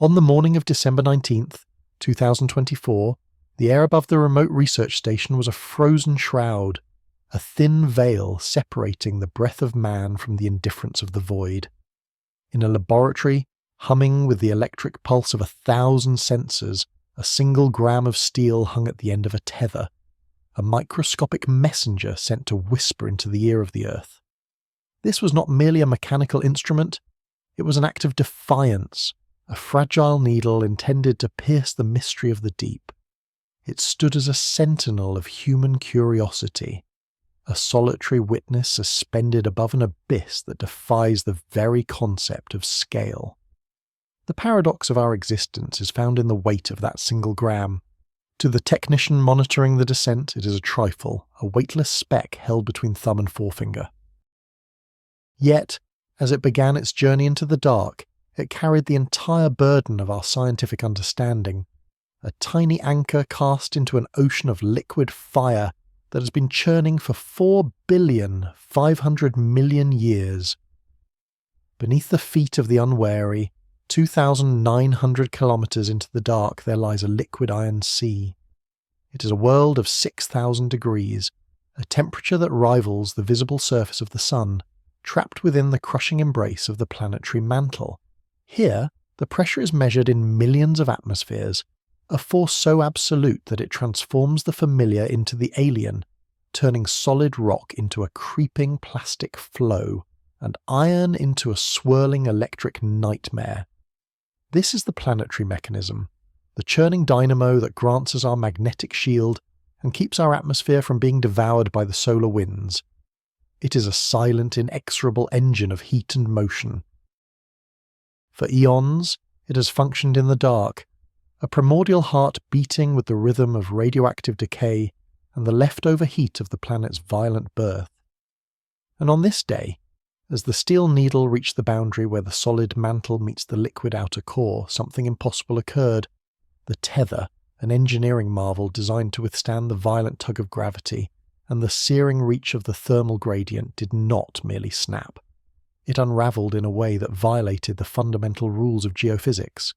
On the morning of December 19th, 2024, the air above the remote research station was a frozen shroud, a thin veil separating the breath of man from the indifference of the void. In a laboratory, humming with the electric pulse of 1,000 sensors, a single gram of steel hung at the end of a tether, a microscopic messenger sent to whisper into the ear of the Earth. This was not merely a mechanical instrument, it was an act of defiance, a fragile needle intended to pierce the mystery of the deep. It stood as a sentinel of human curiosity, a solitary witness suspended above an abyss that defies the very concept of scale. The paradox of our existence is found in the weight of that single gram. To the technician monitoring the descent, it is a trifle, a weightless speck held between thumb and forefinger. Yet, as it began its journey into the dark, it carried the entire burden of our scientific understanding, a tiny anchor cast into an ocean of liquid fire that has been churning for 4,500,000,000 years. Beneath the feet of the unwary, 2,900 kilometers into the dark, there lies a liquid iron sea. It is a world of 6,000 degrees, a temperature that rivals the visible surface of the sun, trapped within the crushing embrace of the planetary mantle. Here, the pressure is measured in millions of atmospheres, a force so absolute that it transforms the familiar into the alien, turning solid rock into a creeping plastic flow, and iron into a swirling electric nightmare. This is the planetary mechanism, the churning dynamo that grants us our magnetic shield and keeps our atmosphere from being devoured by the solar winds. It is a silent, inexorable engine of heat and motion. For eons, it has functioned in the dark, a primordial heart beating with the rhythm of radioactive decay and the leftover heat of the planet's violent birth. And on this day, as the steel needle reached the boundary where the solid mantle meets the liquid outer core, something impossible occurred. The tether, an engineering marvel designed to withstand the violent tug of gravity, and the searing reach of the thermal gradient did not merely snap. It unravelled in a way that violated the fundamental rules of geophysics.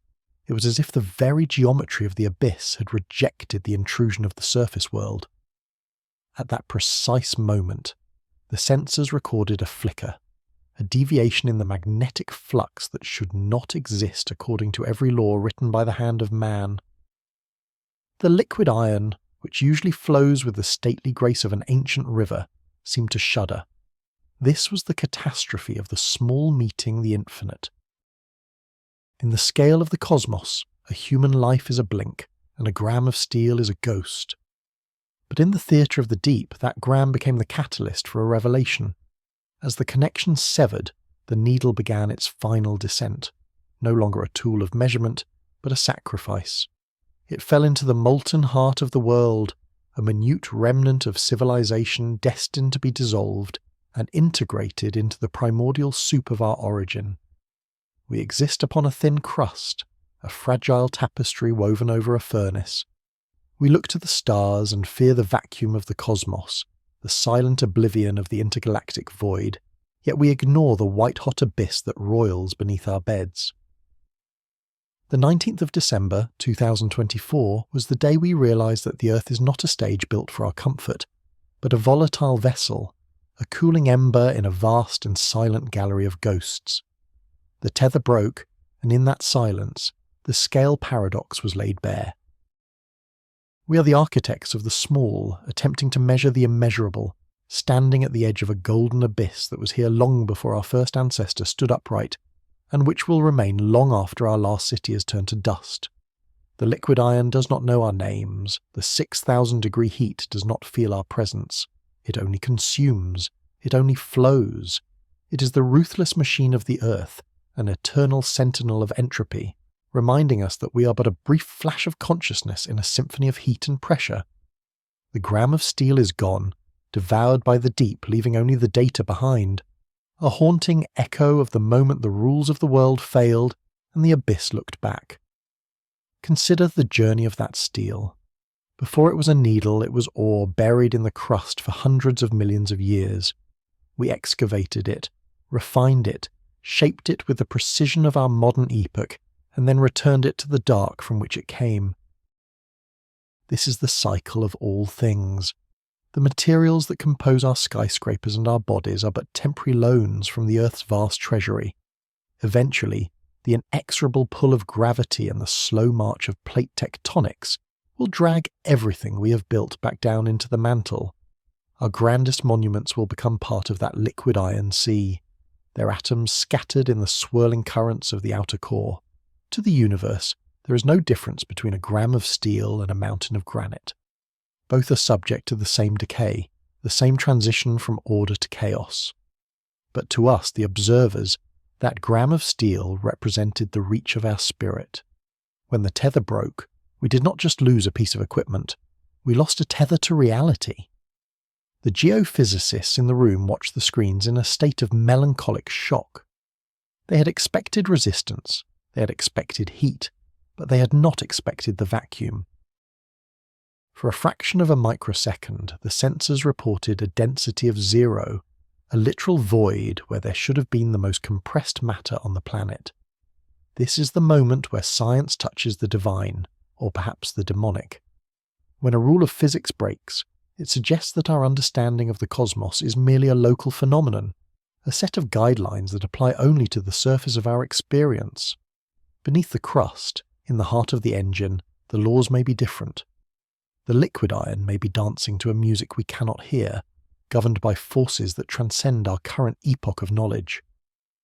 It was as if the very geometry of the abyss had rejected the intrusion of the surface world. At that precise moment, the sensors recorded a flicker, a deviation in the magnetic flux that should not exist according to every law written by the hand of man. The liquid iron, which usually flows with the stately grace of an ancient river, seemed to shudder. This was the catastrophe of the small meeting the infinite. In the scale of the cosmos, a human life is a blink, and a gram of steel is a ghost. But in the theatre of the deep, that gram became the catalyst for a revelation. As the connection severed, the needle began its final descent, no longer a tool of measurement, but a sacrifice. It fell into the molten heart of the world, a minute remnant of civilization destined to be dissolved and integrated into the primordial soup of our origin. We exist upon a thin crust, a fragile tapestry woven over a furnace. We look to the stars and fear the vacuum of the cosmos, the silent oblivion of the intergalactic void, yet we ignore the white-hot abyss that roils beneath our beds. The 19th of December, 2024, was the day we realised that the Earth is not a stage built for our comfort, but a volatile vessel, a cooling ember in a vast and silent gallery of ghosts. The tether broke, and in that silence, the scale paradox was laid bare. We are the architects of the small, attempting to measure the immeasurable, standing at the edge of a golden abyss that was here long before our first ancestor stood upright, and which will remain long after our last city has turned to dust. The liquid iron does not know our names, the 6,000-degree heat does not feel our presence. It only consumes, it only flows. It is the ruthless machine of the earth, an eternal sentinel of entropy, reminding us that we are but a brief flash of consciousness in a symphony of heat and pressure. The gram of steel is gone, devoured by the deep, leaving only the data behind, a haunting echo of the moment the rules of the world failed and the abyss looked back. Consider the journey of that steel. Before it was a needle, it was ore buried in the crust for hundreds of millions of years. We excavated it, refined it, shaped it with the precision of our modern epoch, and then returned it to the dark from which it came. This is the cycle of all things. The materials that compose our skyscrapers and our bodies are but temporary loans from the Earth's vast treasury. Eventually, the inexorable pull of gravity and the slow march of plate tectonics will drag everything we have built back down into the mantle. Our grandest monuments will become part of that liquid iron sea, their atoms scattered in the swirling currents of the outer core. To the universe, there is no difference between a gram of steel and a mountain of granite. Both are subject to the same decay, the same transition from order to chaos. But to us, the observers, that gram of steel represented the reach of our spirit. When the tether broke, we did not just lose a piece of equipment, we lost a tether to reality. The geophysicists in the room watched the screens in a state of melancholic shock. They had expected resistance, they had expected heat, but they had not expected the vacuum. For a fraction of a microsecond, the sensors reported a density of 0, a literal void where there should have been the most compressed matter on the planet. This is the moment where science touches the divine, or perhaps the demonic. When a rule of physics breaks, it suggests that our understanding of the cosmos is merely a local phenomenon, a set of guidelines that apply only to the surface of our experience. Beneath the crust, in the heart of the engine, the laws may be different. The liquid iron may be dancing to a music we cannot hear, governed by forces that transcend our current epoch of knowledge.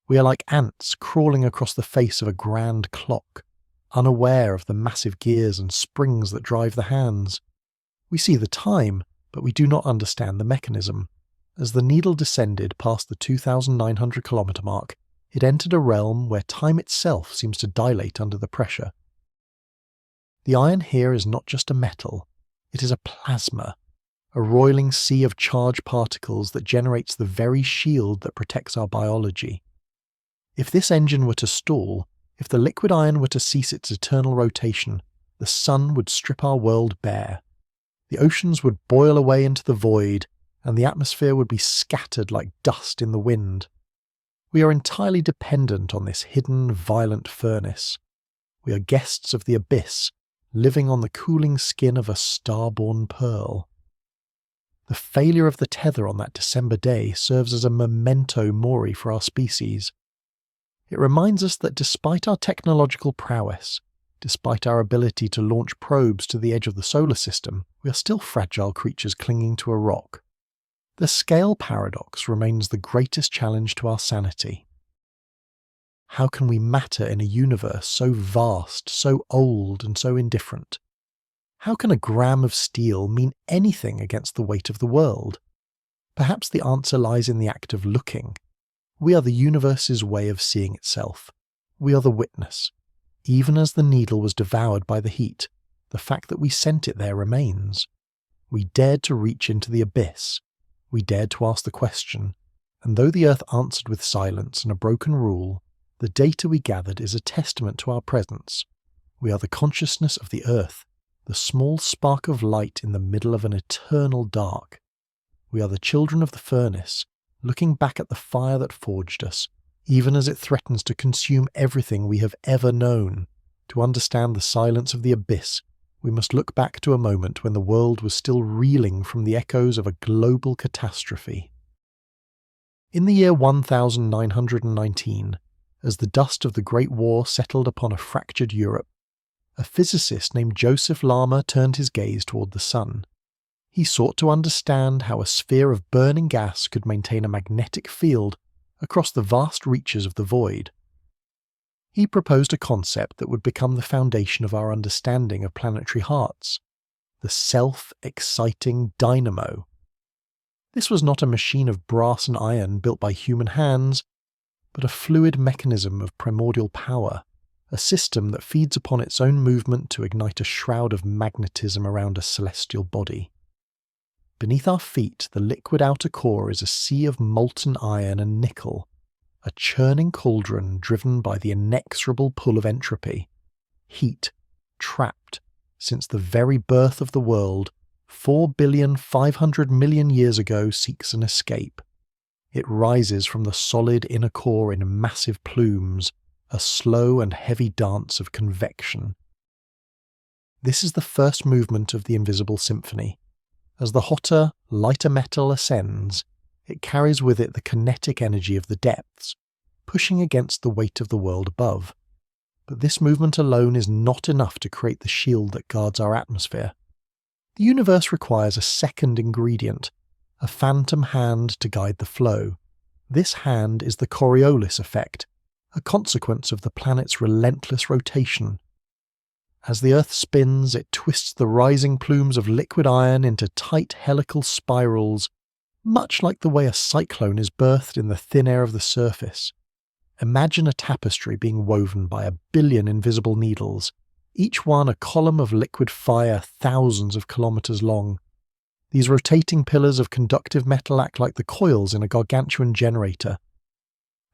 We are like ants crawling across the face of a grand clock, unaware of the massive gears and springs that drive the hands. We see the time, but we do not understand the mechanism. As the needle descended past the 2,900 kilometre mark, it entered a realm where time itself seems to dilate under the pressure. The iron here is not just a metal, it is a plasma, a roiling sea of charged particles that generates the very shield that protects our biology. If this engine were to stall, if the liquid iron were to cease its eternal rotation, the sun would strip our world bare. The oceans would boil away into the void, and the atmosphere would be scattered like dust in the wind. We are entirely dependent on this hidden, violent furnace. We are guests of the abyss, living on the cooling skin of a star-born pearl. The failure of the tether on that December day serves as a memento mori for our species. It reminds us that despite our technological prowess, despite our ability to launch probes to the edge of the solar system, we are still fragile creatures clinging to a rock. The scale paradox remains the greatest challenge to our sanity. How can we matter in a universe so vast, so old, and so indifferent? How can a gram of steel mean anything against the weight of the world? Perhaps the answer lies in the act of looking. We are the universe's way of seeing itself. We are the witness. Even as the needle was devoured by the heat, the fact that we sent it there remains. We dared to reach into the abyss. We dared to ask the question, and though the Earth answered with silence and a broken rule, the data we gathered is a testament to our presence. We are the consciousness of the Earth, the small spark of light in the middle of an eternal dark. We are the children of the furnace, looking back at the fire that forged us, even as it threatens to consume everything we have ever known. To understand the silence of the abyss, we must look back to a moment when the world was still reeling from the echoes of a global catastrophe. In the year 1919, as the dust of the Great War settled upon a fractured Europe, a physicist named Joseph Larmor turned his gaze toward the sun. He sought to understand how a sphere of burning gas could maintain a magnetic field across the vast reaches of the void. He proposed a concept that would become the foundation of our understanding of planetary hearts, the self-exciting dynamo. This was not a machine of brass and iron built by human hands, but a fluid mechanism of primordial power, a system that feeds upon its own movement to ignite a shroud of magnetism around a celestial body. Beneath our feet, the liquid outer core is a sea of molten iron and nickel, a churning cauldron driven by the inexorable pull of entropy. Heat, trapped, since the very birth of the world, 4,500,000,000 years ago, seeks an escape. It rises from the solid inner core in massive plumes, a slow and heavy dance of convection. This is the first movement of the invisible symphony. As the hotter, lighter metal ascends, it carries with it the kinetic energy of the depths, pushing against the weight of the world above. But this movement alone is not enough to create the shield that guards our atmosphere. The universe requires a second ingredient, a phantom hand to guide the flow. This hand is the Coriolis effect, a consequence of the planet's relentless rotation. As the Earth spins, it twists the rising plumes of liquid iron into tight helical spirals, much like the way a cyclone is birthed in the thin air of the surface. Imagine a tapestry being woven by 1 billion invisible needles, each one a column of liquid fire thousands of kilometers long. These rotating pillars of conductive metal act like the coils in a gargantuan generator.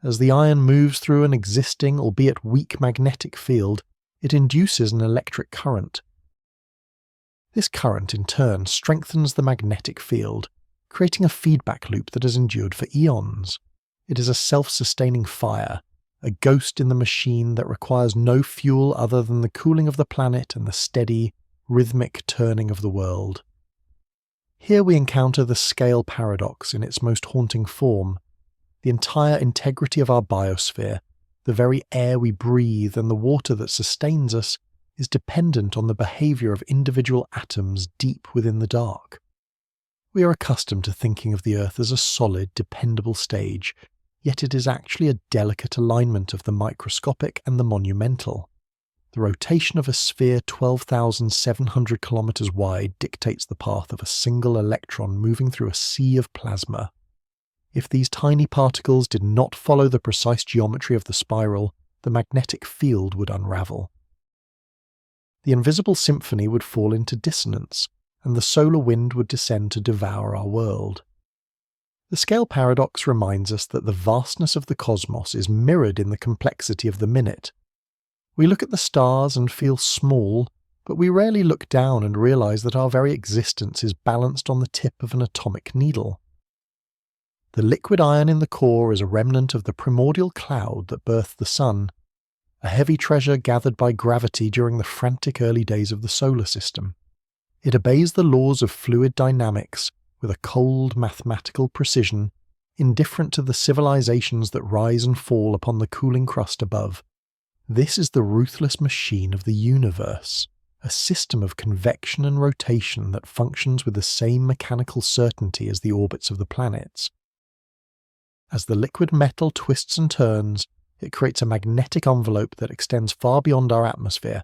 As the iron moves through an existing, albeit weak magnetic field, it induces an electric current. This current, in turn, strengthens the magnetic field, creating a feedback loop that has endured for eons. It is a self-sustaining fire, a ghost in the machine that requires no fuel other than the cooling of the planet and the steady, rhythmic turning of the world. Here we encounter the scale paradox in its most haunting form. The entire integrity of our biosphere, the very air we breathe and the water that sustains us, is dependent on the behavior of individual atoms deep within the dark. We are accustomed to thinking of the Earth as a solid, dependable stage, yet it is actually a delicate alignment of the microscopic and the monumental. The rotation of a sphere 12,700 kilometers wide dictates the path of a single electron moving through a sea of plasma. If these tiny particles did not follow the precise geometry of the spiral, the magnetic field would unravel. The invisible symphony would fall into dissonance, and the solar wind would descend to devour our world. The scale paradox reminds us that the vastness of the cosmos is mirrored in the complexity of the minute. We look at the stars and feel small, but we rarely look down and realize that our very existence is balanced on the tip of an atomic needle. The liquid iron in the core is a remnant of the primordial cloud that birthed the sun, a heavy treasure gathered by gravity during the frantic early days of the solar system. It obeys the laws of fluid dynamics with a cold mathematical precision, indifferent to the civilizations that rise and fall upon the cooling crust above. This is the ruthless machine of the universe, a system of convection and rotation that functions with the same mechanical certainty as the orbits of the planets. As the liquid metal twists and turns, it creates a magnetic envelope that extends far beyond our atmosphere,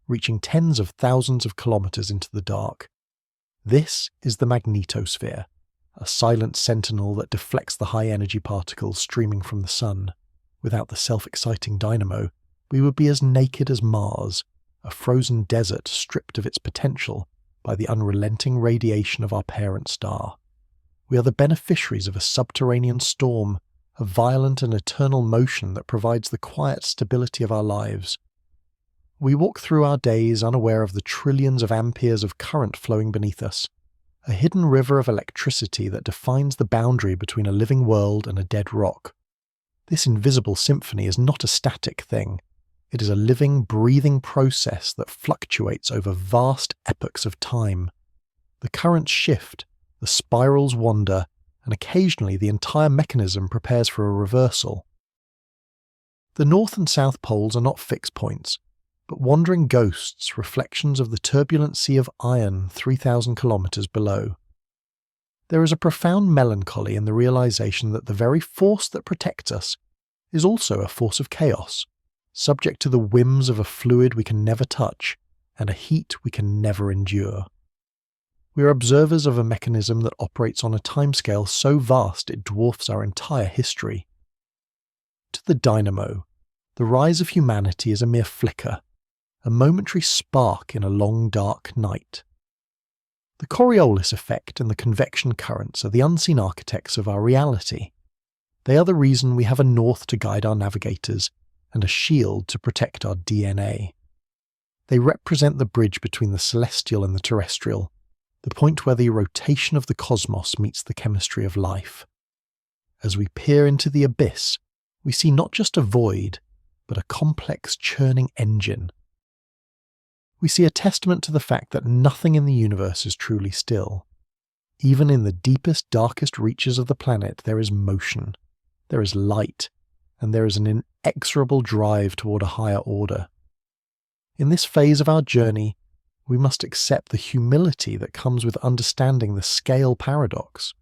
reaching tens of thousands of kilometers into the dark. This is the magnetosphere, a silent sentinel that deflects the high-energy particles streaming from the sun. Without the self-exciting dynamo, we would be as naked as Mars, a frozen desert stripped of its potential by the unrelenting radiation of our parent star. We are the beneficiaries of a subterranean storm, a violent and eternal motion that provides the quiet stability of our lives. We walk through our days unaware of the trillions of amperes of current flowing beneath us, a hidden river of electricity that defines the boundary between a living world and a dead rock. This invisible symphony is not a static thing. It is a living, breathing process that fluctuates over vast epochs of time. The currents shift, the spirals wander, and occasionally the entire mechanism prepares for a reversal. The North and South poles are not fixed points, but wandering ghosts, reflections of the turbulent sea of iron 3,000 kilometers below. There is a profound melancholy in the realization that the very force that protects us is also a force of chaos, subject to the whims of a fluid we can never touch and a heat we can never endure. We are observers of a mechanism that operates on a timescale so vast it dwarfs our entire history. To the dynamo, the rise of humanity is a mere flicker, a momentary spark in a long dark night. The Coriolis effect and the convection currents are the unseen architects of our reality. They are the reason we have a north to guide our navigators and a shield to protect our DNA. They represent the bridge between the celestial and the terrestrial, the point where the rotation of the cosmos meets the chemistry of life. As we peer into the abyss, we see not just a void, but a complex churning engine. We see a testament to the fact that nothing in the universe is truly still. Even in the deepest, darkest reaches of the planet, there is motion, there is light, and there is an inexorable drive toward a higher order. In this phase of our journey, we must accept the humility that comes with understanding the scale paradox.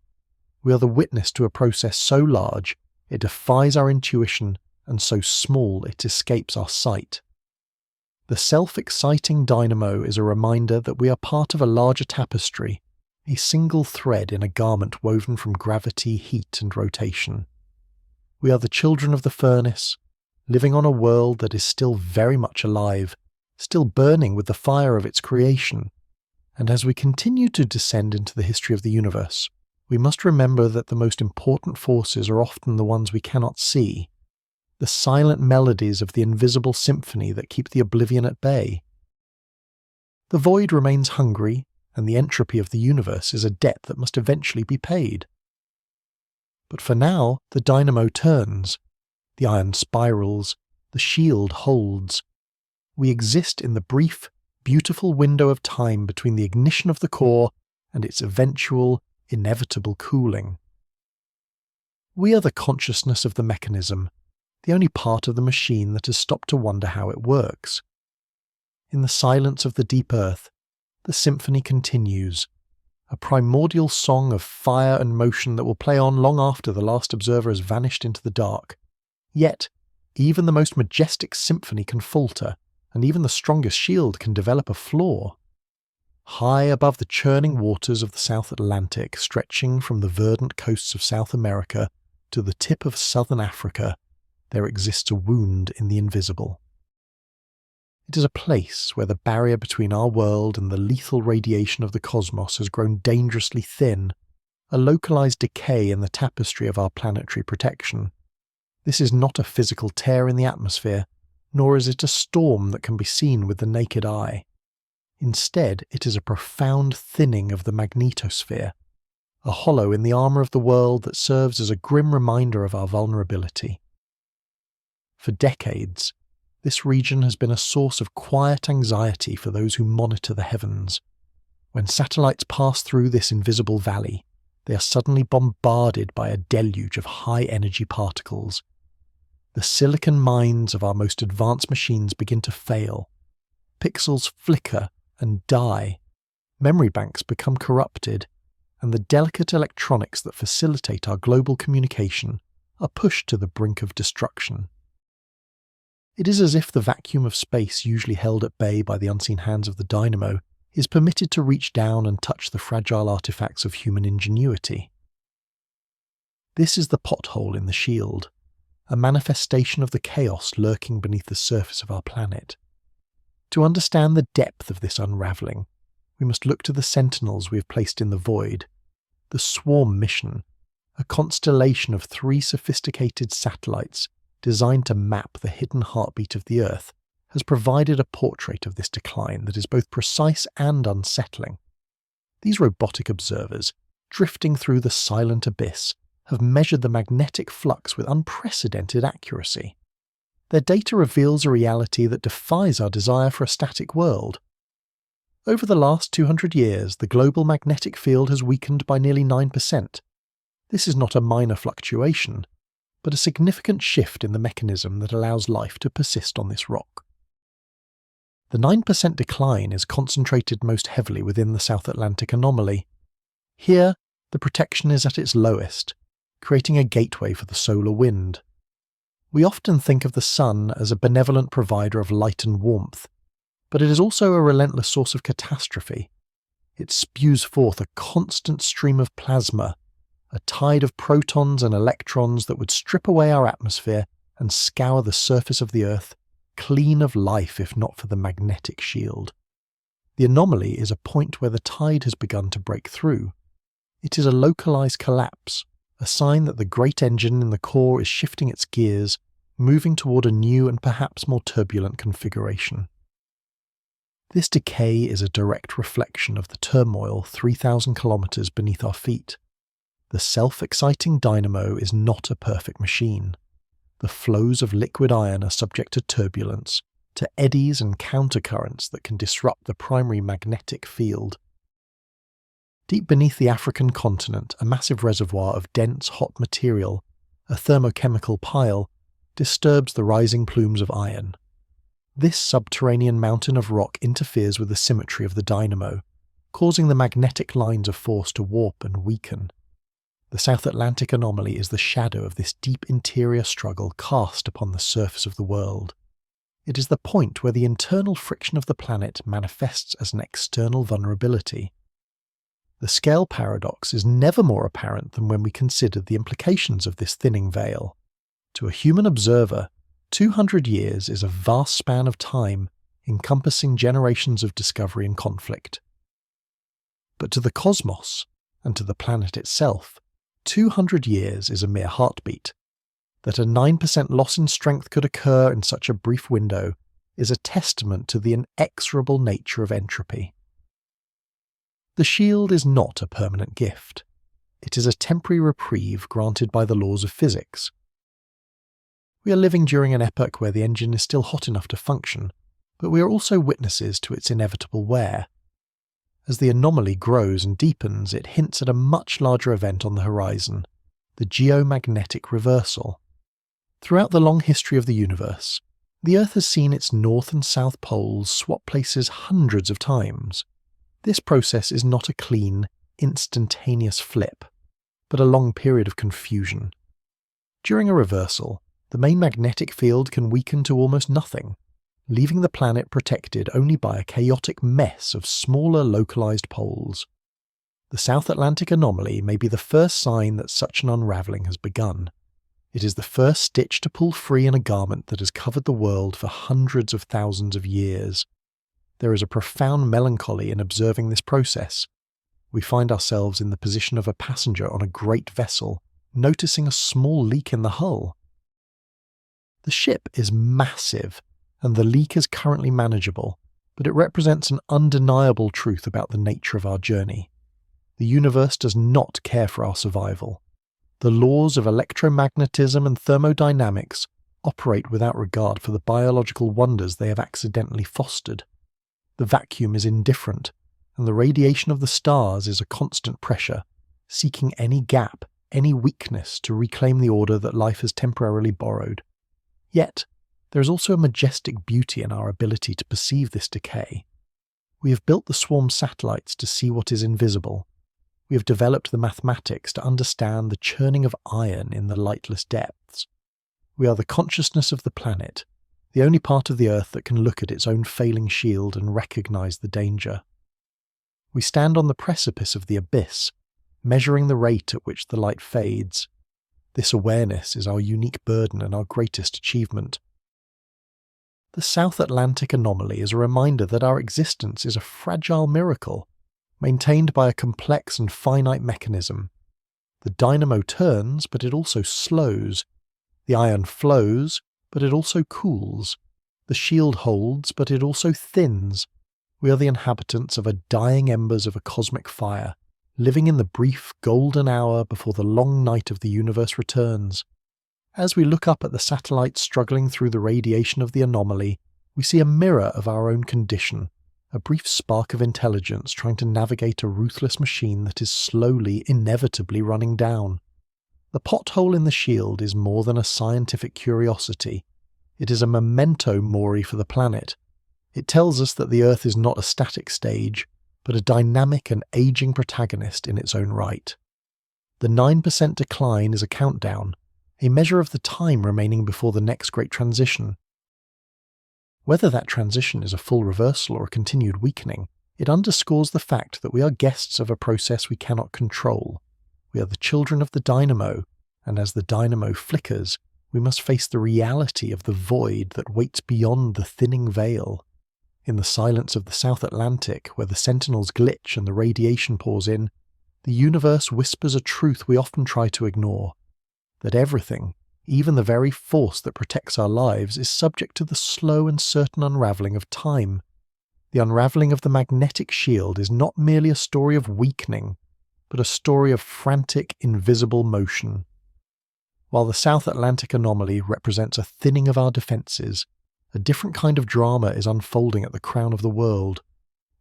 We are the witness to a process so large, it defies our intuition, and so small it escapes our sight. The self-exciting dynamo is a reminder that we are part of a larger tapestry, a single thread in a garment woven from gravity, heat, and rotation. We are the children of the furnace, living on a world that is still very much alive, still burning with the fire of its creation. And as we continue to descend into the history of the universe, we must remember that the most important forces are often the ones we cannot see, the silent melodies of the invisible symphony that keep the oblivion at bay. The void remains hungry, and the entropy of the universe is a debt that must eventually be paid. But for now, the dynamo turns, the iron spirals, the shield holds. We exist in the brief, beautiful window of time between the ignition of the core and its eventual, inevitable cooling. We are the consciousness of the mechanism, the only part of the machine that has stopped to wonder how it works. In the silence of the deep earth, the symphony continues, a primordial song of fire and motion that will play on long after the last observer has vanished into the dark. Yet, even the most majestic symphony can falter, and even the strongest shield can develop a flaw. High above the churning waters of the South Atlantic, stretching from the verdant coasts of South America to the tip of southern Africa, there exists a wound in the invisible. It is a place where the barrier between our world and the lethal radiation of the cosmos has grown dangerously thin, a localized decay in the tapestry of our planetary protection. This is not a physical tear in the atmosphere, nor is it a storm that can be seen with the naked eye. Instead, it is a profound thinning of the magnetosphere, a hollow in the armor of the world that serves as a grim reminder of our vulnerability. For decades, this region has been a source of quiet anxiety for those who monitor the heavens. When satellites pass through this invisible valley, they are suddenly bombarded by a deluge of high-energy particles. The silicon minds of our most advanced machines begin to fail. Pixels flicker and die. Memory banks become corrupted, and the delicate electronics that facilitate our global communication are pushed to the brink of destruction. It is as if the vacuum of space usually held at bay by the unseen hands of the dynamo is permitted to reach down and touch the fragile artifacts of human ingenuity. This is the pothole in the shield, a manifestation of the chaos lurking beneath the surface of our planet. To understand the depth of this unravelling, we must look to the sentinels we have placed in the void. The Swarm mission, a constellation of 3 sophisticated satellites designed to map the hidden heartbeat of the Earth, has provided a portrait of this decline that is both precise and unsettling. These robotic observers, drifting through the silent abyss, have measured the magnetic flux with unprecedented accuracy. Their data reveals a reality that defies our desire for a static world. Over the last 200 years, the global magnetic field has weakened by nearly 9%. This is not a minor fluctuation, but a significant shift in the mechanism that allows life to persist on this rock. The 9% decline is concentrated most heavily within the South Atlantic Anomaly. Here, the protection is at its lowest, creating a gateway for the solar wind. We often think of the sun as a benevolent provider of light and warmth, but it is also a relentless source of catastrophe. It spews forth a constant stream of plasma, a tide of protons and electrons that would strip away our atmosphere and scour the surface of the Earth, clean of life if not for the magnetic shield. The anomaly is a point where the tide has begun to break through. It is a localized collapse, a sign that the great engine in the core is shifting its gears, moving toward a new and perhaps more turbulent configuration. This decay is a direct reflection of the turmoil 3,000 kilometers beneath our feet. The self-exciting dynamo is not a perfect machine. the flows of liquid iron are subject to turbulence, to eddies and countercurrents that can disrupt the primary magnetic field. Deep beneath the African continent, a massive reservoir of dense, hot material, a thermochemical pile, disturbs the rising plumes of iron. This subterranean mountain of rock interferes with the symmetry of the dynamo, causing the magnetic lines of force to warp and weaken. The South Atlantic Anomaly is the shadow of this deep interior struggle cast upon the surface of the world. It is the point where the internal friction of the planet manifests as an external vulnerability. The scale paradox is never more apparent than when we consider the implications of this thinning veil. To a human observer, 200 years is a vast span of time encompassing generations of discovery and conflict. But to the cosmos, and to the planet itself, 200 years is a mere heartbeat. That a 9% loss in strength could occur in such a brief window is a testament to the inexorable nature of entropy. The shield is not a permanent gift. It is a temporary reprieve granted by the laws of physics. We are living during an epoch where the engine is still hot enough to function, but we are also witnesses to its inevitable wear. As the anomaly grows and deepens, it hints at a much larger event on the horizon, the geomagnetic reversal. Throughout the long history of the universe, the Earth has seen its north and south poles swap places hundreds of times. This process is not a clean, instantaneous flip, but a long period of confusion. During a reversal, the main magnetic field can weaken to almost nothing, leaving the planet protected only by a chaotic mess of smaller localized poles. The South Atlantic Anomaly may be the first sign that such an unravelling has begun. It is the first stitch to pull free in a garment that has covered the world for hundreds of thousands of years. There is a profound melancholy in observing this process. We find ourselves in the position of a passenger on a great vessel, noticing a small leak in the hull. The ship is massive, and the leak is currently manageable, but it represents an undeniable truth about the nature of our journey. The universe does not care for our survival. The laws of electromagnetism and thermodynamics operate without regard for the biological wonders they have accidentally fostered. The vacuum is indifferent, and the radiation of the stars is a constant pressure, seeking any gap, any weakness to reclaim the order that life has temporarily borrowed. Yet, there is also a majestic beauty in our ability to perceive this decay. We have built the Swarm satellites to see what is invisible. We have developed the mathematics to understand the churning of iron in the lightless depths. We are the consciousness of the planet, the only part of the Earth that can look at its own failing shield and recognize the danger. We stand on the precipice of the abyss, measuring the rate at which the light fades. This awareness is our unique burden and our greatest achievement. The South Atlantic Anomaly is a reminder that our existence is a fragile miracle, maintained by a complex and finite mechanism. The dynamo turns, but it also slows. The iron flows, but it also cools. The shield holds, but it also thins. We are the inhabitants of a dying embers of a cosmic fire, living in the brief golden hour before the long night of the universe returns. As we look up at the satellites struggling through the radiation of the anomaly, we see a mirror of our own condition, a brief spark of intelligence trying to navigate a ruthless machine that is slowly, inevitably running down. The pothole in the shield is more than a scientific curiosity. It is a memento mori for the planet. It tells us that the Earth is not a static stage, but a dynamic and aging protagonist in its own right. The 9% decline is a countdown, a measure of the time remaining before the next great transition. Whether that transition is a full reversal or a continued weakening, it underscores the fact that we are guests of a process we cannot control. We are the children of the dynamo, and as the dynamo flickers, we must face the reality of the void that waits beyond the thinning veil. In the silence of the South Atlantic, where the sentinels glitch and the radiation pours in, the universe whispers a truth we often try to ignore, that everything, even the very force that protects our lives, is subject to the slow and certain unravelling of time. The unravelling of the magnetic shield is not merely a story of weakening, but a story of frantic, invisible motion. While the South Atlantic Anomaly represents a thinning of our defences, a different kind of drama is unfolding at the crown of the world.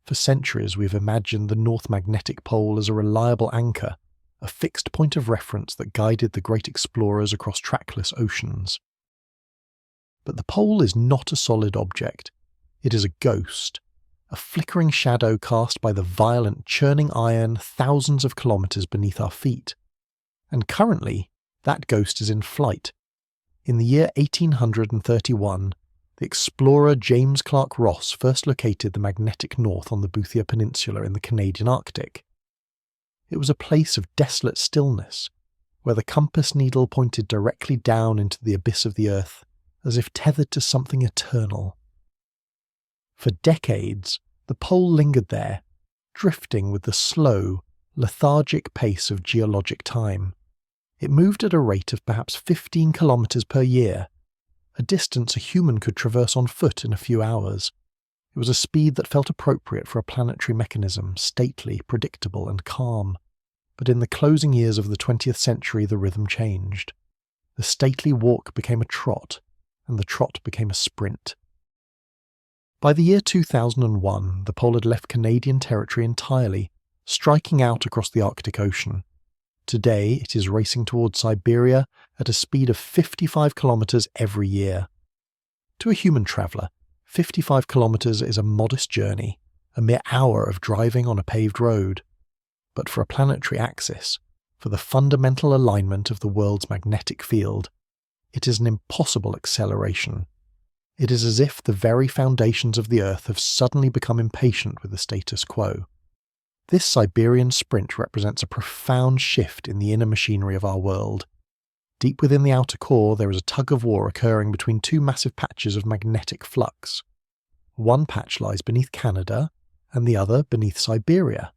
For centuries we've imagined the North Magnetic Pole as a reliable anchor, a fixed point of reference that guided the great explorers across trackless oceans. But the pole is not a solid object. It is a ghost, a flickering shadow cast by the violent, churning iron thousands of kilometres beneath our feet. And currently, that ghost is in flight. In the year 1831, the explorer James Clark Ross first located the magnetic north on the Boothia Peninsula in the Canadian Arctic. It was a place of desolate stillness, where the compass needle pointed directly down into the abyss of the earth, as if tethered to something eternal. For decades, the pole lingered there, drifting with the slow, lethargic pace of geologic time. It moved at a rate of perhaps 15 kilometres per year, a distance a human could traverse on foot in a few hours. It was a speed that felt appropriate for a planetary mechanism, stately, predictable, and calm. But in the closing years of the 20th century, the rhythm changed. The stately walk became a trot, and the trot became a sprint. By the year 2001, the pole had left Canadian territory entirely, striking out across the Arctic Ocean. Today, it is racing towards Siberia at a speed of 55 kilometres every year. To a human traveller, 55 kilometres is a modest journey, a mere hour of driving on a paved road. But for a planetary axis, for the fundamental alignment of the world's magnetic field, it is an impossible acceleration. It is as if the very foundations of the Earth have suddenly become impatient with the status quo. This Siberian sprint represents a profound shift in the inner machinery of our world. Deep within the outer core, there is a tug-of-war occurring between two massive patches of magnetic flux. One patch lies beneath Canada, and the other beneath Siberia.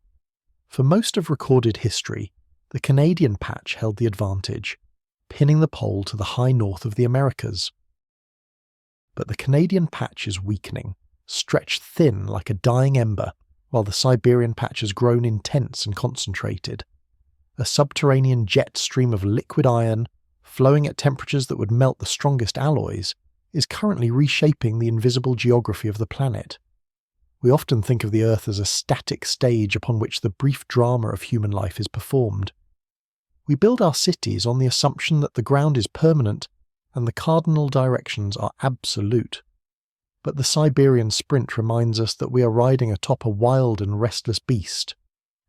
For most of recorded history, the Canadian patch held the advantage, pinning the pole to the high north of the Americas. But the Canadian patch is weakening, stretched thin like a dying ember, while the Siberian patch has grown intense and concentrated. A subterranean jet stream of liquid iron, flowing at temperatures that would melt the strongest alloys, is currently reshaping the invisible geography of the planet. We often think of the Earth as a static stage upon which the brief drama of human life is performed. We build our cities on the assumption that the ground is permanent and the cardinal directions are absolute. But the Siberian sprint reminds us that we are riding atop a wild and restless beast.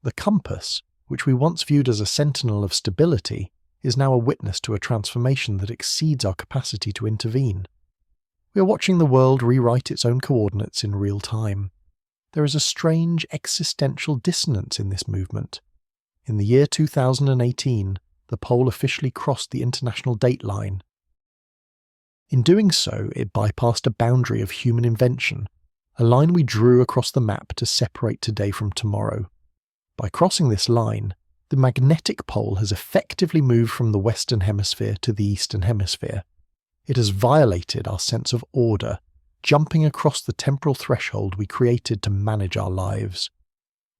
The compass, which we once viewed as a sentinel of stability, is now a witness to a transformation that exceeds our capacity to intervene. We are watching the world rewrite its own coordinates in real time. There is a strange existential dissonance in this movement. In the year 2018, the pole officially crossed the international date line. In doing so, it bypassed a boundary of human invention, a line we drew across the map to separate today from tomorrow. By crossing this line, the magnetic pole has effectively moved from the Western Hemisphere to the Eastern Hemisphere. It has violated our sense of order, jumping across the temporal threshold we created to manage our lives.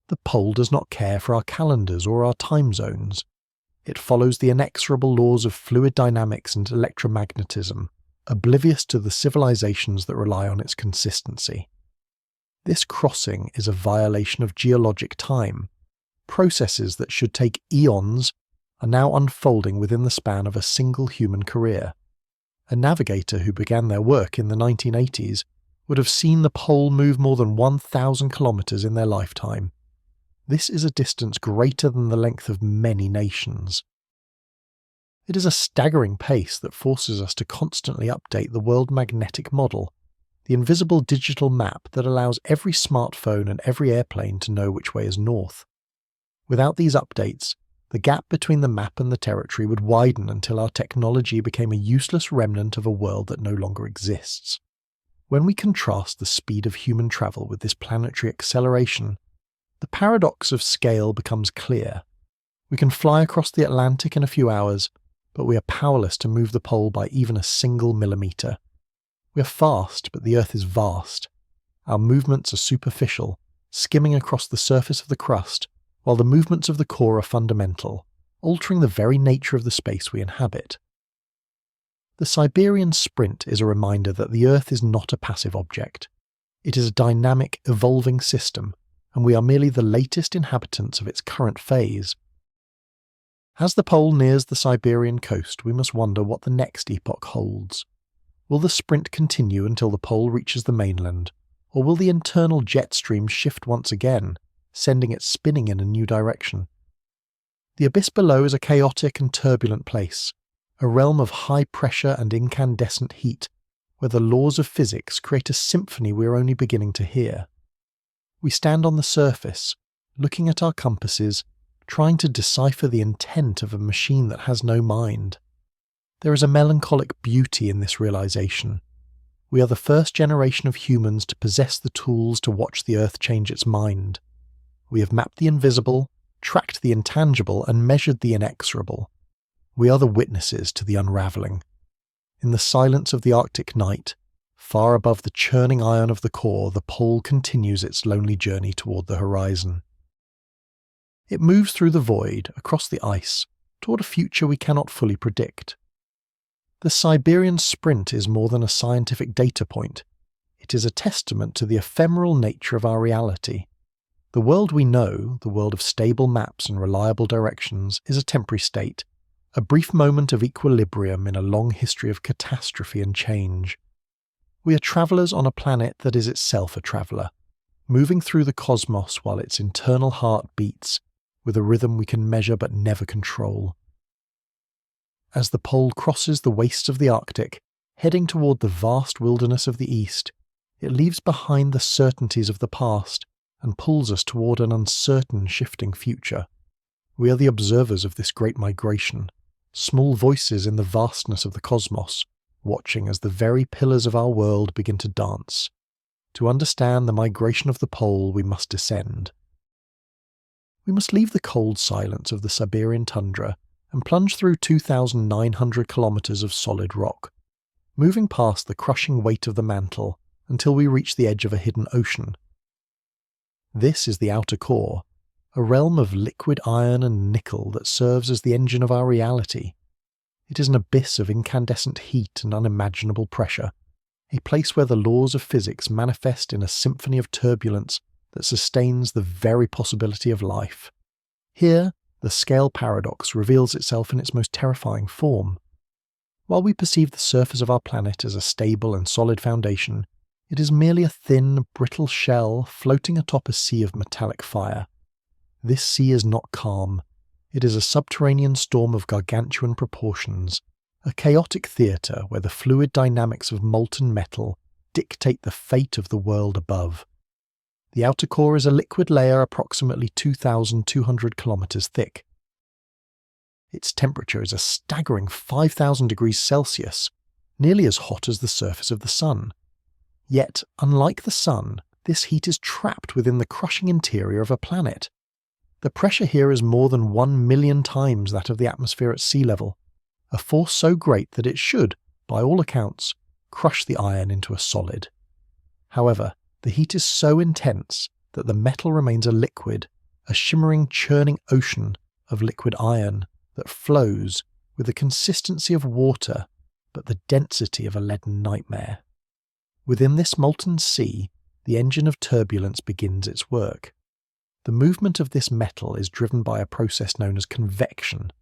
The pole does not care for our calendars or our time zones. It follows the inexorable laws of fluid dynamics and electromagnetism, oblivious to the civilizations that rely on its consistency. This crossing is a violation of geologic time. Processes that should take eons are now unfolding within the span of a single human career. A navigator who began their work in the 1980s would have seen the pole move more than 1,000 kilometers in their lifetime. This is a distance greater than the length of many nations. It is a staggering pace that forces us to constantly update the world magnetic model, the invisible digital map that allows every smartphone and every airplane to know which way is north. Without these updates, the gap between the map and the territory would widen until our technology became a useless remnant of a world that no longer exists. When we contrast the speed of human travel with this planetary acceleration, the paradox of scale becomes clear. We can fly across the Atlantic in a few hours, but we are powerless to move the pole by even a single millimetre. We are fast, but the Earth is vast. Our movements are superficial, skimming across the surface of the crust, while the movements of the core are fundamental, altering the very nature of the space we inhabit. The Siberian sprint is a reminder that the Earth is not a passive object. It is a dynamic, evolving system, and we are merely the latest inhabitants of its current phase. As the pole nears the Siberian coast, we must wonder what the next epoch holds. Will the sprint continue until the pole reaches the mainland, or will the internal jet stream shift once again, sending it spinning in a new direction? The abyss below is a chaotic and turbulent place, a realm of high pressure and incandescent heat, where the laws of physics create a symphony we are only beginning to hear. We stand on the surface, looking at our compasses, trying to decipher the intent of a machine that has no mind. There is a melancholic beauty in this realization. We are the first generation of humans to possess the tools to watch the Earth change its mind. We have mapped the invisible, tracked the intangible, and measured the inexorable. We are the witnesses to the unravelling. In the silence of the Arctic night, far above the churning iron of the core, the pole continues its lonely journey toward the horizon. It moves through the void, across the ice, toward a future we cannot fully predict. The Siberian sprint is more than a scientific data point. It is a testament to the ephemeral nature of our reality. The world we know, the world of stable maps and reliable directions, is a temporary state, a brief moment of equilibrium in a long history of catastrophe and change. We are travellers on a planet that is itself a traveller, moving through the cosmos while its internal heart beats, with a rhythm we can measure but never control. As the pole crosses the wastes of the Arctic, heading toward the vast wilderness of the east, it leaves behind the certainties of the past and pulls us toward an uncertain, shifting future. We are the observers of this great migration, small voices in the vastness of the cosmos, watching as the very pillars of our world begin to dance. To understand the migration of the pole, we must descend. We must leave the cold silence of the Siberian tundra and plunge through 2,900 kilometers of solid rock, moving past the crushing weight of the mantle until we reach the edge of a hidden ocean. This is the outer core, a realm of liquid iron and nickel that serves as the engine of our reality. It is an abyss of incandescent heat and unimaginable pressure, a place where the laws of physics manifest in a symphony of turbulence that sustains the very possibility of life. Here, the scale paradox reveals itself in its most terrifying form. While we perceive the surface of our planet as a stable and solid foundation, it is merely a thin, brittle shell floating atop a sea of metallic fire. This sea is not calm. It is a subterranean storm of gargantuan proportions, a chaotic theatre where the fluid dynamics of molten metal dictate the fate of the world above. The outer core is a liquid layer approximately 2,200 kilometers thick. Its temperature is a staggering 5,000 degrees Celsius, nearly as hot as the surface of the Sun. Yet, unlike the Sun, this heat is trapped within the crushing interior of a planet. The pressure here is more than 1 million times that of the atmosphere at sea level, a force so great that it should, by all accounts, crush the iron into a solid. However, the heat is so intense that the metal remains a liquid, a shimmering, churning ocean of liquid iron that flows with the consistency of water but the density of a leaden nightmare. Within this molten sea, the engine of turbulence begins its work. The movement of this metal is driven by a process known as convection.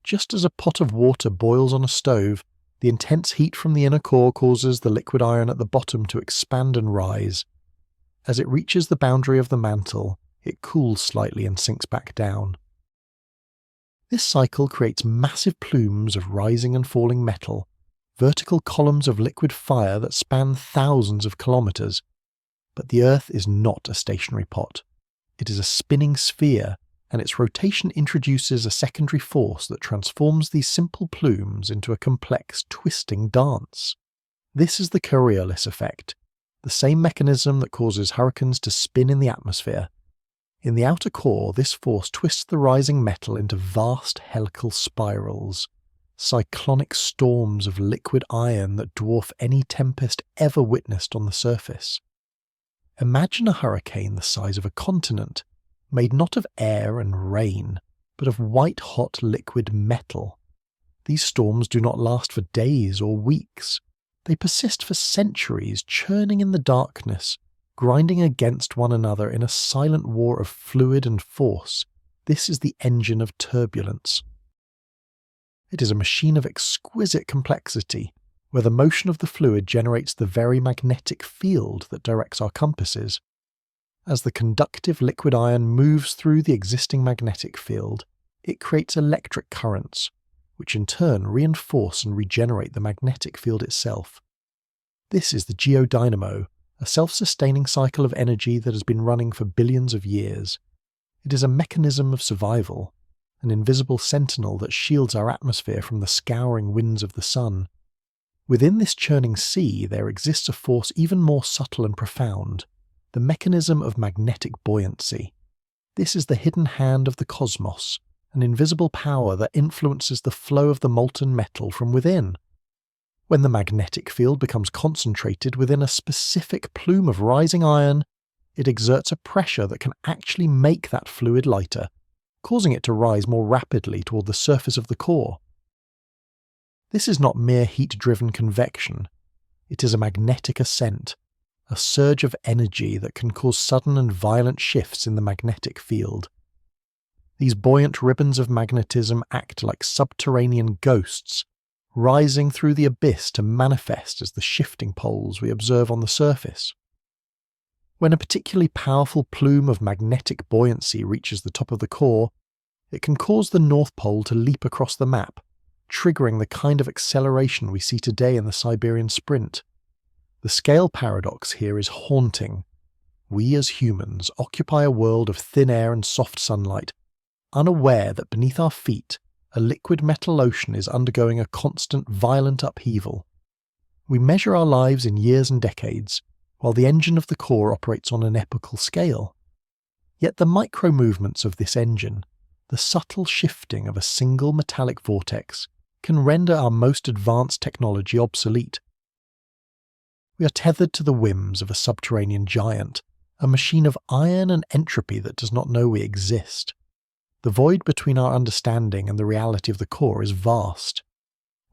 Just as a pot of water boils on a stove, the intense heat from the inner core causes the liquid iron at the bottom to expand and rise. As it reaches the boundary of the mantle, it cools slightly and sinks back down. This cycle creates massive plumes of rising and falling metal, vertical columns of liquid fire that span thousands of kilometers. But the Earth is not a stationary pot. It is a spinning sphere, and its rotation introduces a secondary force that transforms these simple plumes into a complex, twisting dance. This is the Coriolis effect, the same mechanism that causes hurricanes to spin in the atmosphere. In the outer core, this force twists the rising metal into vast helical spirals, cyclonic storms of liquid iron that dwarf any tempest ever witnessed on the surface. Imagine a hurricane the size of a continent, made not of air and rain, but of white-hot liquid metal. These storms do not last for days or weeks. They persist for centuries, churning in the darkness, grinding against one another in a silent war of fluid and force. This is the engine of turbulence. It is a machine of exquisite complexity, where the motion of the fluid generates the very magnetic field that directs our compasses. As the conductive liquid iron moves through the existing magnetic field, it creates electric currents, which in turn reinforce and regenerate the magnetic field itself. This is the geodynamo, a self-sustaining cycle of energy that has been running for billions of years. It is a mechanism of survival, an invisible sentinel that shields our atmosphere from the scouring winds of the sun. Within this churning sea, there exists a force even more subtle and profound, the mechanism of magnetic buoyancy. This is the hidden hand of the cosmos, an invisible power that influences the flow of the molten metal from within. When the magnetic field becomes concentrated within a specific plume of rising iron, it exerts a pressure that can actually make that fluid lighter, causing it to rise more rapidly toward the surface of the core. This is not mere heat-driven convection. It is a magnetic ascent, a surge of energy that can cause sudden and violent shifts in the magnetic field. These buoyant ribbons of magnetism act like subterranean ghosts, rising through the abyss to manifest as the shifting poles we observe on the surface. When a particularly powerful plume of magnetic buoyancy reaches the top of the core, it can cause the North Pole to leap across the map, triggering the kind of acceleration we see today in the Siberian Sprint. The scale paradox here is haunting. We as humans occupy a world of thin air and soft sunlight, unaware that beneath our feet, a liquid metal ocean is undergoing a constant violent upheaval. We measure our lives in years and decades, while the engine of the core operates on an epochal scale. Yet the micro-movements of this engine, the subtle shifting of a single metallic vortex, can render our most advanced technology obsolete. We are tethered to the whims of a subterranean giant, a machine of iron and entropy that does not know we exist. The void between our understanding and the reality of the core is vast.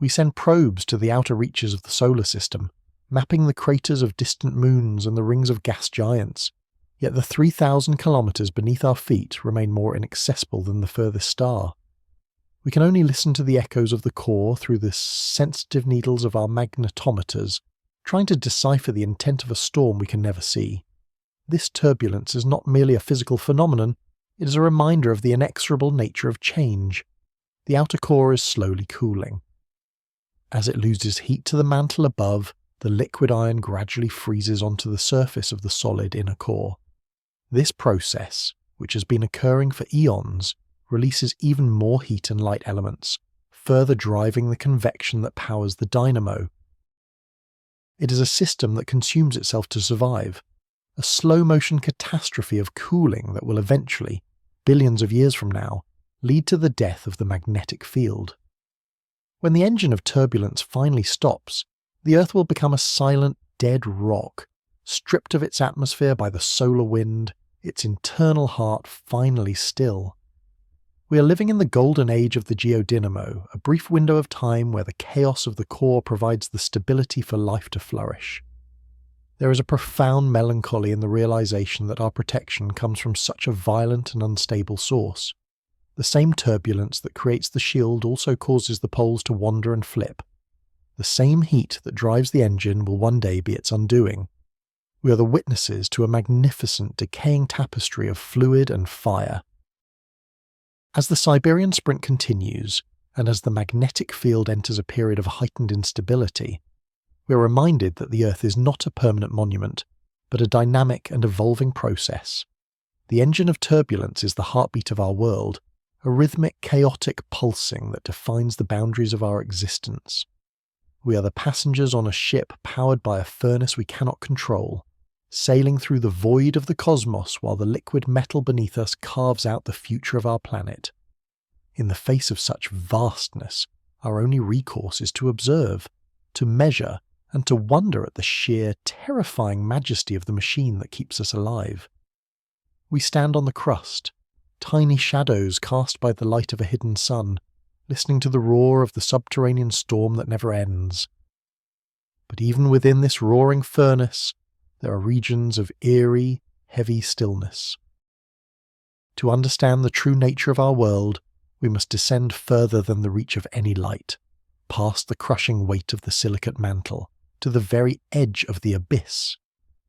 We send probes to the outer reaches of the solar system, mapping the craters of distant moons and the rings of gas giants, yet the 3,000 kilometers beneath our feet remain more inaccessible than the furthest star. We can only listen to the echoes of the core through the sensitive needles of our magnetometers, trying to decipher the intent of a storm we can never see. This turbulence is not merely a physical phenomenon, it is a reminder of the inexorable nature of change. The outer core is slowly cooling. As it loses heat to the mantle above, the liquid iron gradually freezes onto the surface of the solid inner core. This process, which has been occurring for eons, releases even more heat and light elements, further driving the convection that powers the dynamo. It is a system that consumes itself to survive, a slow-motion catastrophe of cooling that will eventually, billions of years from now, lead to the death of the magnetic field. When the engine of turbulence finally stops, the Earth will become a silent, dead rock, stripped of its atmosphere by the solar wind, its internal heart finally still. We are living in the golden age of the geodynamo, a brief window of time where the chaos of the core provides the stability for life to flourish. There is a profound melancholy in the realization that our protection comes from such a violent and unstable source. The same turbulence that creates the shield also causes the poles to wander and flip. The same heat that drives the engine will one day be its undoing. We are the witnesses to a magnificent decaying tapestry of fluid and fire. As the Siberian Sprint continues, and as the magnetic field enters a period of heightened instability, we are reminded that the Earth is not a permanent monument, but a dynamic and evolving process. The engine of turbulence is the heartbeat of our world, a rhythmic, chaotic pulsing that defines the boundaries of our existence. We are the passengers on a ship powered by a furnace we cannot control, sailing through the void of the cosmos while the liquid metal beneath us carves out the future of our planet. In the face of such vastness, our only recourse is to observe, to measure, and to wonder at the sheer, terrifying majesty of the machine that keeps us alive. We stand on the crust, tiny shadows cast by the light of a hidden sun, listening to the roar of the subterranean storm that never ends. But even within this roaring furnace, there are regions of eerie, heavy stillness. To understand the true nature of our world, we must descend further than the reach of any light, past the crushing weight of the silicate mantle, to the very edge of the abyss.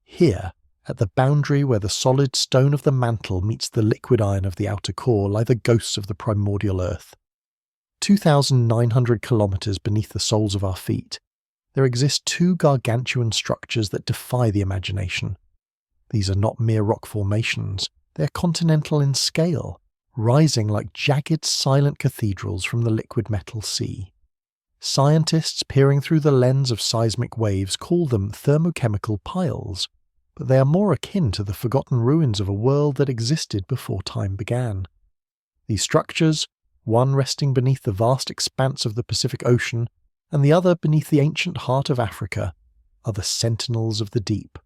Here, at the boundary where the solid stone of the mantle meets the liquid iron of the outer core, lie the ghosts of the primordial earth. 2,900 kilometers beneath the soles of our feet, there exist two gargantuan structures that defy the imagination. These are not mere rock formations, they are continental in scale, rising like jagged silent cathedrals from the liquid metal sea. Scientists peering through the lens of seismic waves call them thermochemical piles, but they are more akin to the forgotten ruins of a world that existed before time began. These structures, one resting beneath the vast expanse of the Pacific Ocean and the other beneath the ancient heart of Africa, are the sentinels of the deep.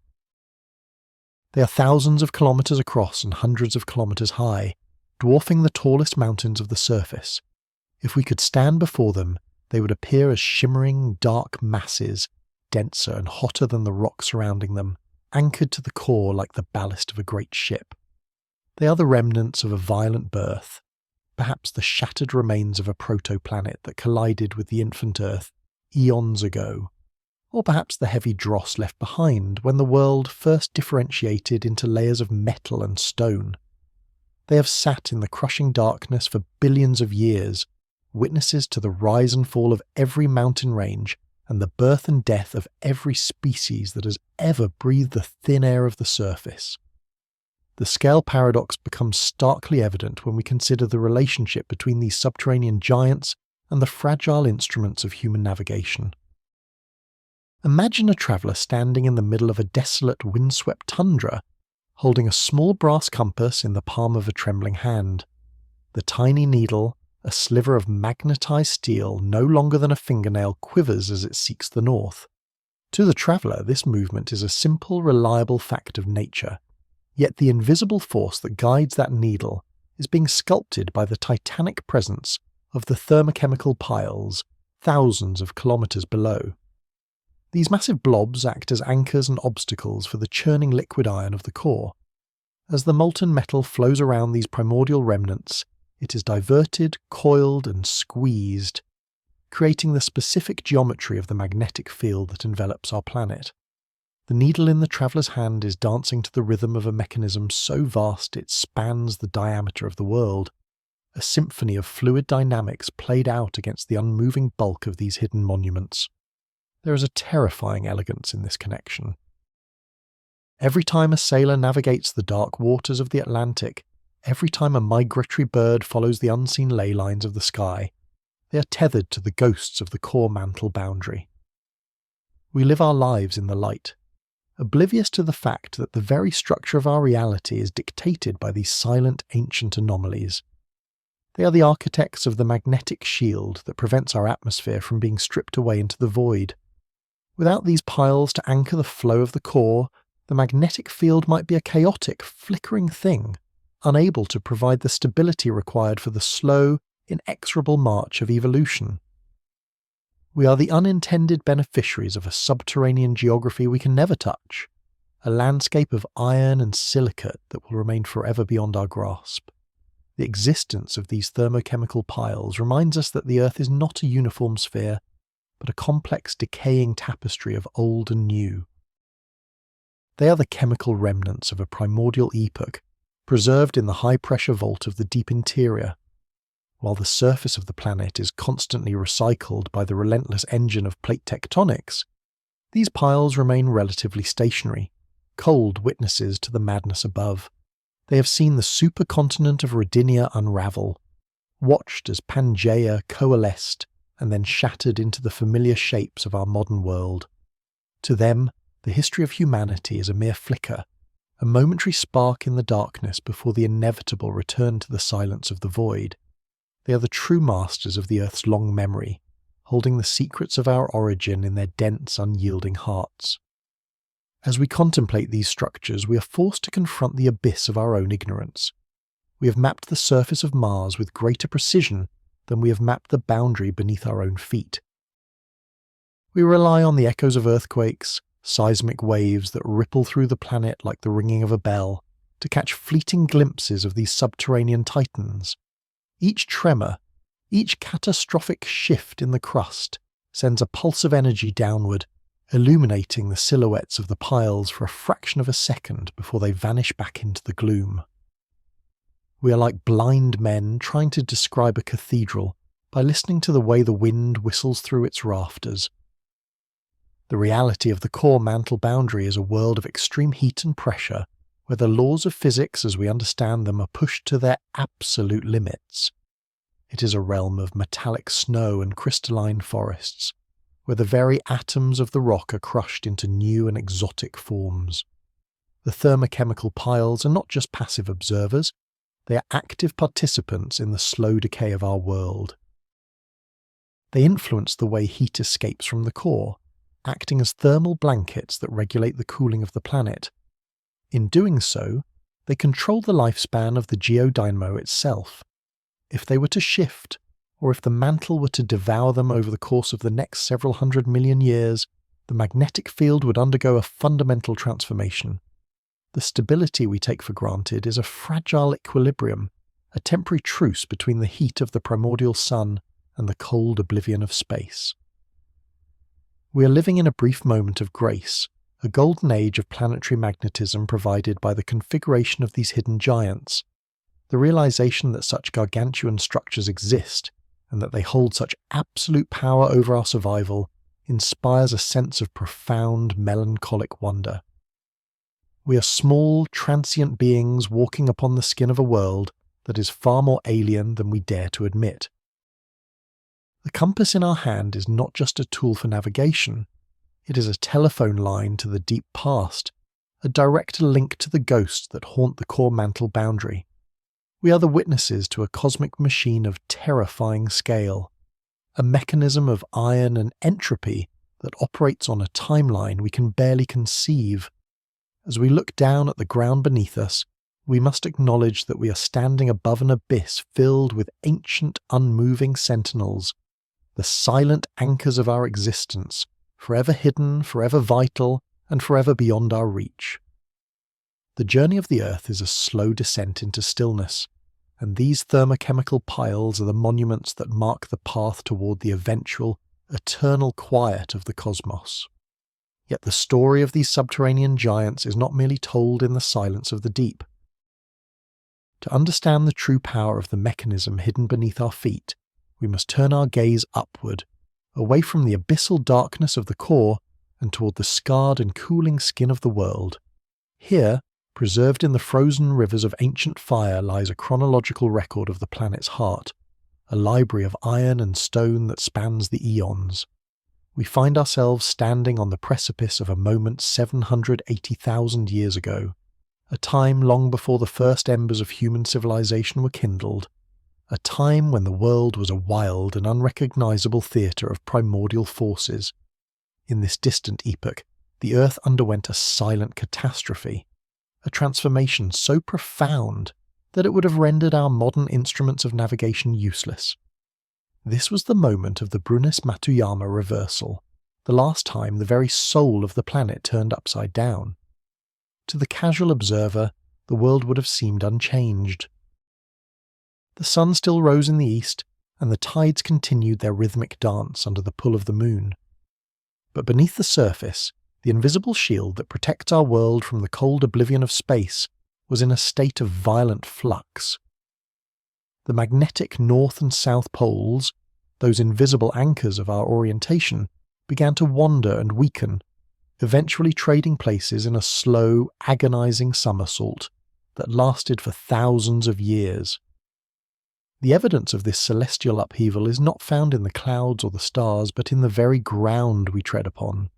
They are thousands of kilometers across and hundreds of kilometers high, dwarfing the tallest mountains of the surface. If we could stand before them, they would appear as shimmering, dark masses, denser and hotter than the rock surrounding them, anchored to the core like the ballast of a great ship. They are the remnants of a violent birth, perhaps the shattered remains of a protoplanet that collided with the infant Earth eons ago, or perhaps the heavy dross left behind when the world first differentiated into layers of metal and stone. They have sat in the crushing darkness for billions of years, witnesses to the rise and fall of every mountain range and the birth and death of every species that has ever breathed the thin air of the surface. The scale paradox becomes starkly evident when we consider the relationship between these subterranean giants and the fragile instruments of human navigation. Imagine a traveller standing in the middle of a desolate, windswept tundra, holding a small brass compass in the palm of a trembling hand. The tiny needle, a sliver of magnetized steel no longer than a fingernail, quivers as it seeks the north. To the traveller, this movement is a simple, reliable fact of nature, yet the invisible force that guides that needle is being sculpted by the titanic presence of the thermochemical piles thousands of kilometers below. These massive blobs act as anchors and obstacles for the churning liquid iron of the core. As the molten metal flows around these primordial remnants, it is diverted, coiled, and squeezed, creating the specific geometry of the magnetic field that envelops our planet. The needle in the traveller's hand is dancing to the rhythm of a mechanism so vast it spans the diameter of the world, a symphony of fluid dynamics played out against the unmoving bulk of these hidden monuments. There is a terrifying elegance in this connection. Every time a sailor navigates the dark waters of the Atlantic, every time a migratory bird follows the unseen ley lines of the sky, they are tethered to the ghosts of the core mantle boundary. We live our lives in the light, oblivious to the fact that the very structure of our reality is dictated by these silent ancient anomalies. They are the architects of the magnetic shield that prevents our atmosphere from being stripped away into the void. Without these piles to anchor the flow of the core, the magnetic field might be a chaotic, flickering thing, unable to provide the stability required for the slow, inexorable march of evolution. We are the unintended beneficiaries of a subterranean geography we can never touch, a landscape of iron and silicate that will remain forever beyond our grasp. The existence of these thermochemical piles reminds us that the Earth is not a uniform sphere, but a complex decaying tapestry of old and new. They are the chemical remnants of a primordial epoch, preserved in the high-pressure vault of the deep interior. While the surface of the planet is constantly recycled by the relentless engine of plate tectonics, these piles remain relatively stationary, cold witnesses to the madness above. They have seen the supercontinent of Rodinia unravel, watched as Pangaea coalesced and then shattered into the familiar shapes of our modern world. To them, the history of humanity is a mere flicker, a momentary spark in the darkness before the inevitable return to the silence of the void. They are the true masters of the Earth's long memory, holding the secrets of our origin in their dense, unyielding hearts. As we contemplate these structures, we are forced to confront the abyss of our own ignorance. We have mapped the surface of Mars with greater precision than we have mapped the boundary beneath our own feet. We rely on the echoes of earthquakes, seismic waves that ripple through the planet like the ringing of a bell, to catch fleeting glimpses of these subterranean titans. Each tremor, each catastrophic shift in the crust, sends a pulse of energy downward, illuminating the silhouettes of the piles for a fraction of a second before they vanish back into the gloom. We are like blind men trying to describe a cathedral by listening to the way the wind whistles through its rafters. The reality of the core mantle boundary is a world of extreme heat and pressure, where the laws of physics as we understand them are pushed to their absolute limits. It is a realm of metallic snow and crystalline forests, where the very atoms of the rock are crushed into new and exotic forms. The thermochemical piles are not just passive observers, they are active participants in the slow decay of our world. They influence the way heat escapes from the core, acting as thermal blankets that regulate the cooling of the planet. In doing so, they control the lifespan of the geodynamo itself. If they were to shift, or if the mantle were to devour them over the course of the next several 100 million years, the magnetic field would undergo a fundamental transformation. The stability we take for granted is a fragile equilibrium, a temporary truce between the heat of the primordial sun and the cold oblivion of space. We are living in a brief moment of grace, a golden age of planetary magnetism provided by the configuration of these hidden giants. The realization that such gargantuan structures exist, and that they hold such absolute power over our survival, inspires a sense of profound melancholic wonder. We are small, transient beings walking upon the skin of a world that is far more alien than we dare to admit. The compass in our hand is not just a tool for navigation, it is a telephone line to the deep past, a direct link to the ghosts that haunt the core mantle boundary. We are the witnesses to a cosmic machine of terrifying scale, a mechanism of iron and entropy that operates on a timeline we can barely conceive. As we look down at the ground beneath us, we must acknowledge that we are standing above an abyss filled with ancient, unmoving sentinels, the silent anchors of our existence, forever hidden, forever vital, and forever beyond our reach. The journey of the Earth is a slow descent into stillness, and these thermochemical piles are the monuments that mark the path toward the eventual, eternal quiet of the cosmos. Yet the story of these subterranean giants is not merely told in the silence of the deep. To understand the true power of the mechanism hidden beneath our feet, we must turn our gaze upward, away from the abyssal darkness of the core and toward the scarred and cooling skin of the world. Here, preserved in the frozen rivers of ancient fire, lies a chronological record of the planet's heart, a library of iron and stone that spans the eons. We find ourselves standing on the precipice of a moment 780,000 years ago, a time long before the first embers of human civilization were kindled, a time when the world was a wild and unrecognizable theatre of primordial forces. In this distant epoch, the Earth underwent a silent catastrophe, a transformation so profound that it would have rendered our modern instruments of navigation useless. This was the moment of the Brunnes-Matuyama reversal, the last time the very soul of the planet turned upside down. To the casual observer, the world would have seemed unchanged. The sun still rose in the east, and the tides continued their rhythmic dance under the pull of the moon. But beneath the surface, the invisible shield that protects our world from the cold oblivion of space was in a state of violent flux. The magnetic north and south poles, those invisible anchors of our orientation, began to wander and weaken, eventually trading places in a slow, agonizing somersault that lasted for thousands of years. The evidence of this celestial upheaval is not found in the clouds or the stars, but in the very ground we tread upon.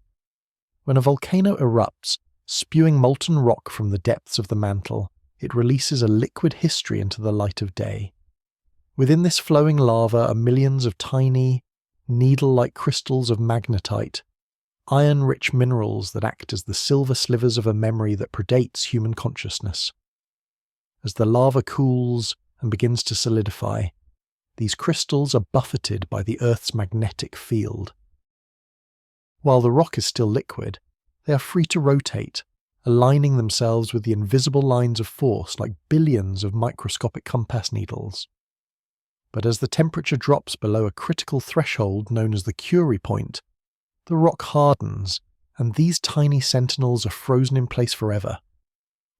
When a volcano erupts, spewing molten rock from the depths of the mantle, it releases a liquid history into the light of day. Within this flowing lava are millions of tiny, needle-like crystals of magnetite, iron-rich minerals that act as the silver slivers of a memory that predates human consciousness. As the lava cools and begins to solidify, These crystals are buffeted by the Earth's magnetic field. While the rock is still liquid, they are free to rotate, aligning themselves with the invisible lines of force like billions of microscopic compass needles. But as the temperature drops below a critical threshold known as the Curie point, the rock hardens, and these tiny sentinels are frozen in place forever.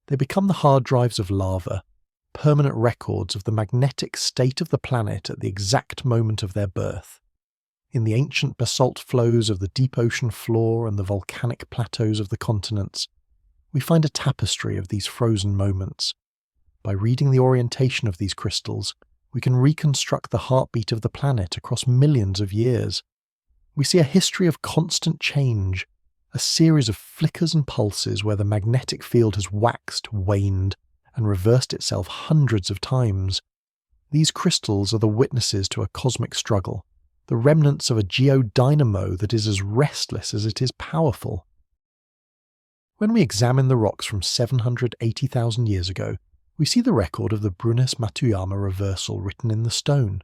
They become the hard drives of lava, permanent records of the magnetic state of the planet at the exact moment of their birth. In the ancient basalt flows of the deep ocean floor and the volcanic plateaus of the continents, we find a tapestry of these frozen moments. By reading the orientation of these crystals, we can reconstruct the heartbeat of the planet across millions of years. We see a history of constant change, a series of flickers and pulses where the magnetic field has waxed, waned, and reversed itself hundreds of times. These crystals are the witnesses to a cosmic struggle, the remnants of a geodynamo that is as restless as it is powerful. When we examine the rocks from 780,000 years ago, we see the record of the Brunhes-Matuyama reversal written in the stone.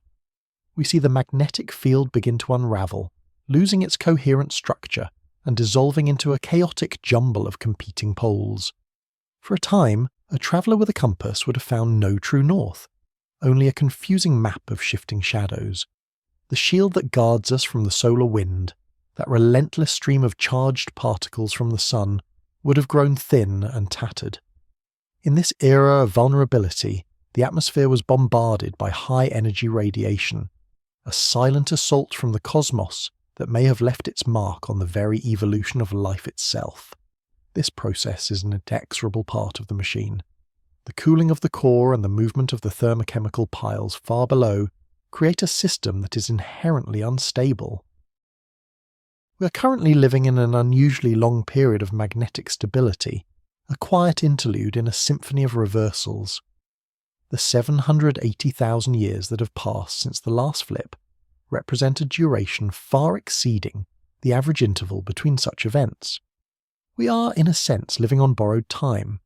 We see the magnetic field begin to unravel, losing its coherent structure and dissolving into a chaotic jumble of competing poles. For a time, a traveller with a compass would have found no true north, only a confusing map of shifting shadows. The shield that guards us from the solar wind, that relentless stream of charged particles from the sun, would have grown thin and tattered. In this era of vulnerability, the atmosphere was bombarded by high-energy radiation, a silent assault from the cosmos that may have left its mark on the very evolution of life itself. This process is an inexorable part of the machine. The cooling of the core and the movement of the thermochemical piles far below create a system that is inherently unstable. We are currently living in an unusually long period of magnetic stability, a quiet interlude in a symphony of reversals. The 780,000 years that have passed since the last flip represent a duration far exceeding the average interval between such events. We are, in a sense, living on borrowed time.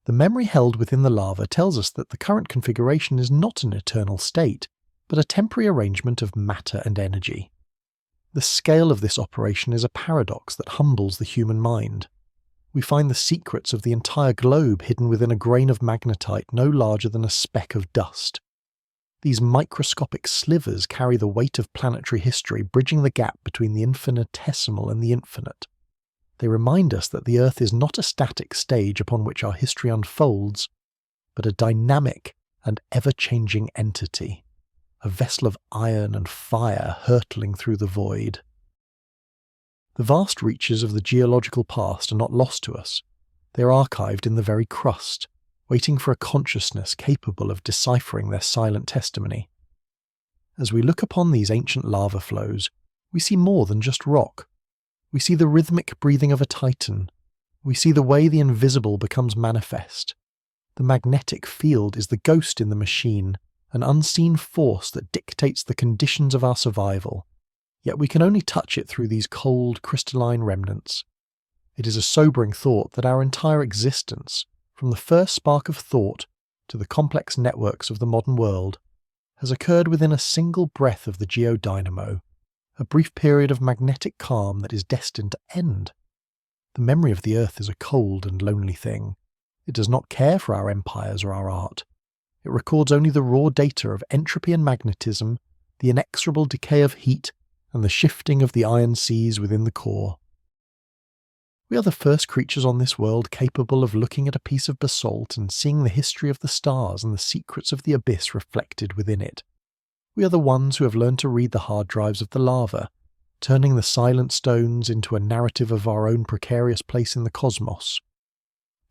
The memory held within the lava tells us that the current configuration is not an eternal state, but a temporary arrangement of matter and energy. The scale of this operation is a paradox that humbles the human mind. We find the secrets of the entire globe hidden within a grain of magnetite no larger than a speck of dust. These microscopic slivers carry the weight of planetary history, bridging the gap between the infinitesimal and the infinite. They remind us that the Earth is not a static stage upon which our history unfolds, but a dynamic and ever-changing entity, a vessel of iron and fire hurtling through the void. The vast reaches of the geological past are not lost to us. They are archived in the very crust, waiting for a consciousness capable of deciphering their silent testimony. As we look upon these ancient lava flows, we see more than just rock. We see the rhythmic breathing of a titan. We see the way the invisible becomes manifest. The magnetic field is the ghost in the machine, an unseen force that dictates the conditions of our survival. Yet we can only touch it through these cold, crystalline remnants. It is a sobering thought that our entire existence, from the first spark of thought to the complex networks of the modern world, has occurred within a single breath of the geodynamo, a brief period of magnetic calm that is destined to end. The memory of the Earth is a cold and lonely thing. It does not care for our empires or our art. It records only the raw data of entropy and magnetism, the inexorable decay of heat, and the shifting of the iron seas within the core. We are the first creatures on this world capable of looking at a piece of basalt and seeing the history of the stars and the secrets of the abyss reflected within it. We are the ones who have learned to read the hard drives of the lava, turning the silent stones into a narrative of our own precarious place in the cosmos.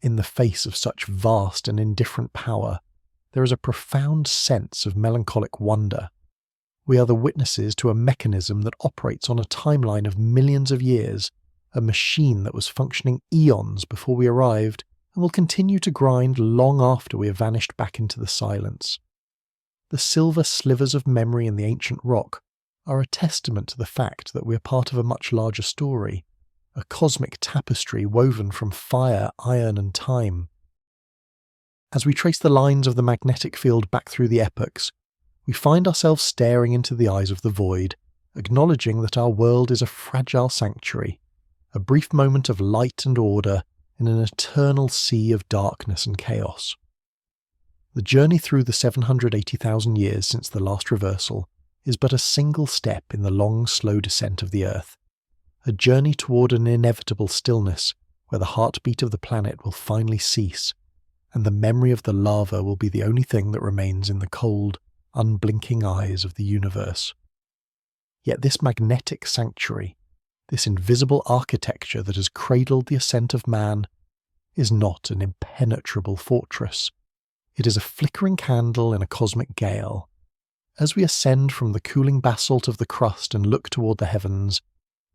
In the face of such vast and indifferent power, there is a profound sense of melancholic wonder. We are the witnesses to a mechanism that operates on a timeline of millions of years, a machine that was functioning eons before we arrived and will continue to grind long after we have vanished back into the silence. The silver slivers of memory in the ancient rock are a testament to the fact that we are part of a much larger story, a cosmic tapestry woven from fire, iron, and time. As we trace the lines of the magnetic field back through the epochs, we find ourselves staring into the eyes of the void, acknowledging that our world is a fragile sanctuary, a brief moment of light and order in an eternal sea of darkness and chaos. The journey through the 780,000 years since the last reversal is but a single step in the long, slow descent of the Earth, a journey toward an inevitable stillness where the heartbeat of the planet will finally cease, and the memory of the lava will be the only thing that remains in the cold, unblinking eyes of the universe. Yet this magnetic sanctuary, this invisible architecture that has cradled the ascent of man, is not an impenetrable fortress. It is a flickering candle in a cosmic gale. As we ascend from the cooling basalt of the crust and look toward the heavens,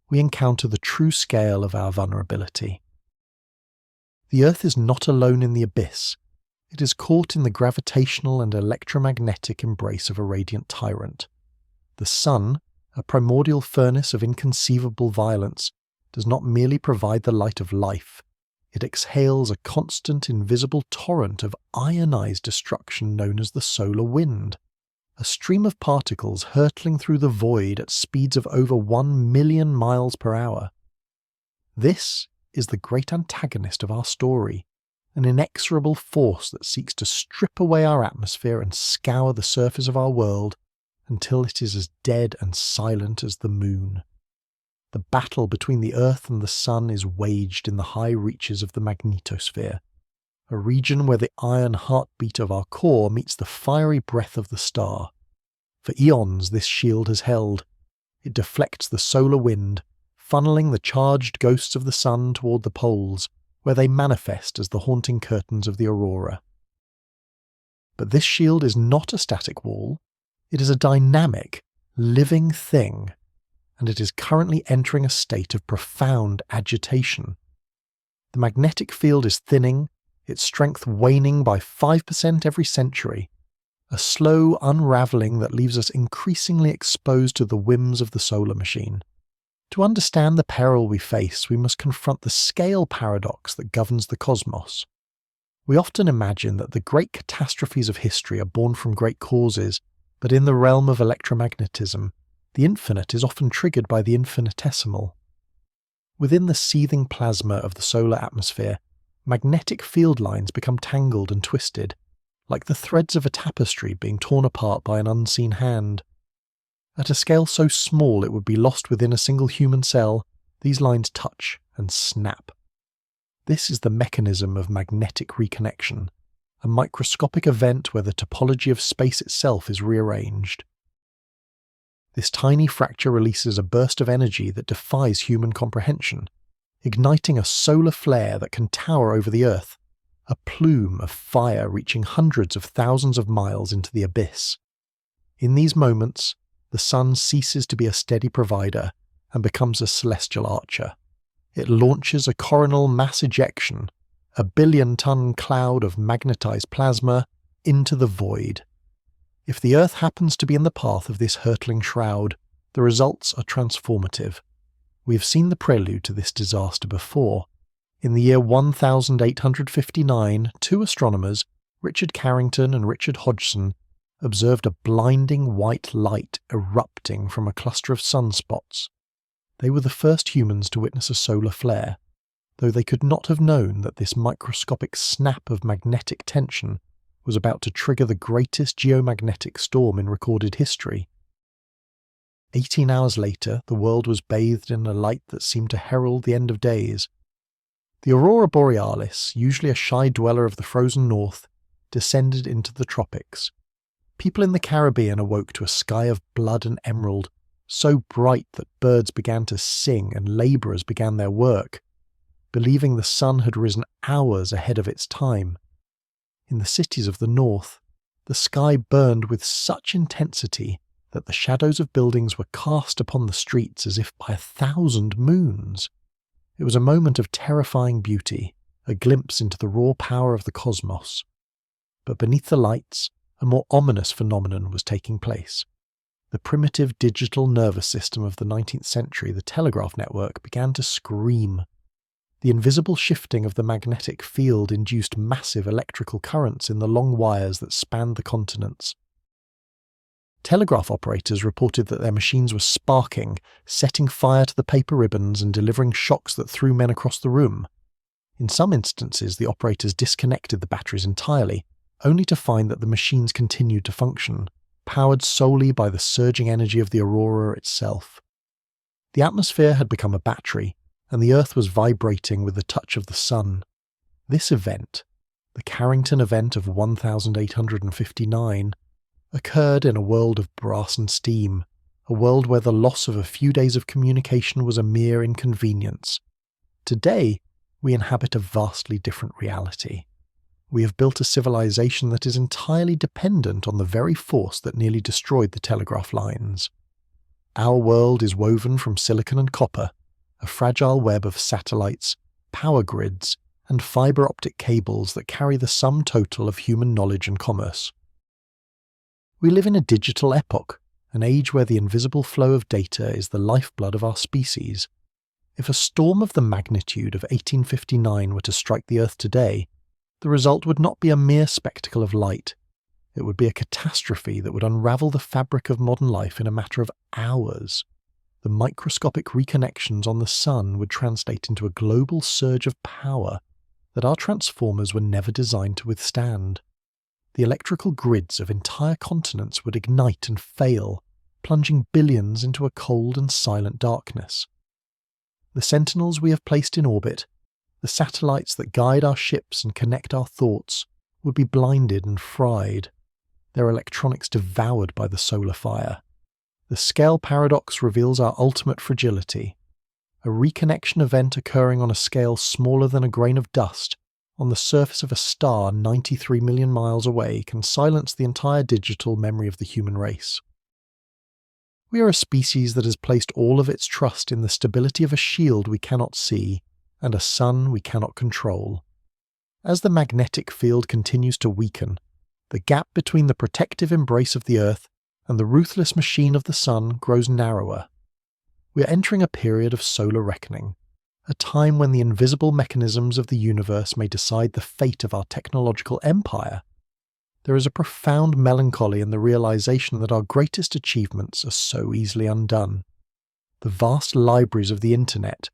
we encounter the true scale of our vulnerability. The Earth is not alone in the abyss. It is caught in the gravitational and electromagnetic embrace of a radiant tyrant. The Sun, a primordial furnace of inconceivable violence, does not merely provide the light of life. It exhales a constant, invisible torrent of ionized destruction known as the solar wind, a stream of particles hurtling through the void at speeds of over 1 million miles per hour. This is the great antagonist of our story, an inexorable force that seeks to strip away our atmosphere and scour the surface of our world until it is as dead and silent as the moon. The battle between the Earth and the Sun is waged in the high reaches of the magnetosphere, a region where the iron heartbeat of our core meets the fiery breath of the star. For eons this shield has held. It deflects the solar wind, funneling the charged ghosts of the Sun toward the poles, where they manifest as the haunting curtains of the aurora. But this shield is not a static wall. It is a dynamic, living thing, and it is currently entering a state of profound agitation. The magnetic field is thinning, its strength waning by 5% every century, a slow unravelling that leaves us increasingly exposed to the whims of the solar machine. To understand the peril we face, we must confront the scale paradox that governs the cosmos. We often imagine that the great catastrophes of history are born from great causes, but in the realm of electromagnetism, the infinite is often triggered by the infinitesimal. Within the seething plasma of the solar atmosphere, magnetic field lines become tangled and twisted, like the threads of a tapestry being torn apart by an unseen hand. At a scale so small it would be lost within a single human cell, these lines touch and snap. This is the mechanism of magnetic reconnection, a microscopic event where the topology of space itself is rearranged. This tiny fracture releases a burst of energy that defies human comprehension, igniting a solar flare that can tower over the Earth, a plume of fire reaching hundreds of thousands of miles into the abyss. In these moments, the Sun ceases to be a steady provider and becomes a celestial archer. It launches a coronal mass ejection, a billion-ton cloud of magnetized plasma, into the void. If the Earth happens to be in the path of this hurtling shroud, the results are transformative. We have seen the prelude to this disaster before. In the year 1859, two astronomers, Richard Carrington and Richard Hodgson, observed a blinding white light erupting from a cluster of sunspots. They were the first humans to witness a solar flare, though they could not have known that this microscopic snap of magnetic tension was about to trigger the greatest geomagnetic storm in recorded history. 18 hours later, the world was bathed in a light that seemed to herald the end of days. The aurora borealis, usually a shy dweller of the frozen north, descended into the tropics. People in the Caribbean awoke to a sky of blood and emerald, so bright that birds began to sing and labourers began their work, believing the sun had risen hours ahead of its time. In the cities of the north, the sky burned with such intensity that the shadows of buildings were cast upon the streets as if by 1,000 moons. It was a moment of terrifying beauty, a glimpse into the raw power of the cosmos. But beneath the lights, a more ominous phenomenon was taking place. The primitive digital nervous system of the 19th century, the telegraph network, began to scream. The invisible shifting of the magnetic field induced massive electrical currents in the long wires that spanned the continents. Telegraph operators reported that their machines were sparking, setting fire to the paper ribbons and delivering shocks that threw men across the room. In some instances, the operators disconnected the batteries entirely, only to find that the machines continued to function, powered solely by the surging energy of the aurora itself. The atmosphere had become a battery, and the Earth was vibrating with the touch of the sun. This event, the Carrington event of 1859, occurred in a world of brass and steam, a world where the loss of a few days of communication was a mere inconvenience. Today, we inhabit a vastly different reality. We have built a civilization that is entirely dependent on the very force that nearly destroyed the telegraph lines. Our world is woven from silicon and copper, a fragile web of satellites, power grids, and fiber optic cables that carry the sum total of human knowledge and commerce. We live in a digital epoch, an age where the invisible flow of data is the lifeblood of our species. If a storm of the magnitude of 1859 were to strike the Earth today, the result would not be a mere spectacle of light. It would be a catastrophe that would unravel the fabric of modern life in a matter of hours. The microscopic reconnections on the sun would translate into a global surge of power that our transformers were never designed to withstand. The electrical grids of entire continents would ignite and fail, plunging billions into a cold and silent darkness. The sentinels we have placed in orbit, the satellites that guide our ships and connect our thoughts, would be blinded and fried, their electronics devoured by the solar fire. The scale paradox reveals our ultimate fragility. A reconnection event occurring on a scale smaller than a grain of dust on the surface of a star 93 million miles away can silence the entire digital memory of the human race. We are a species that has placed all of its trust in the stability of a shield we cannot see and a sun we cannot control. As the magnetic field continues to weaken, the gap between the protective embrace of the Earth and the ruthless machine of the sun grows narrower. We are entering a period of solar reckoning, a time when the invisible mechanisms of the universe may decide the fate of our technological empire. There is a profound melancholy in the realization that our greatest achievements are so easily undone. The vast libraries of the internet,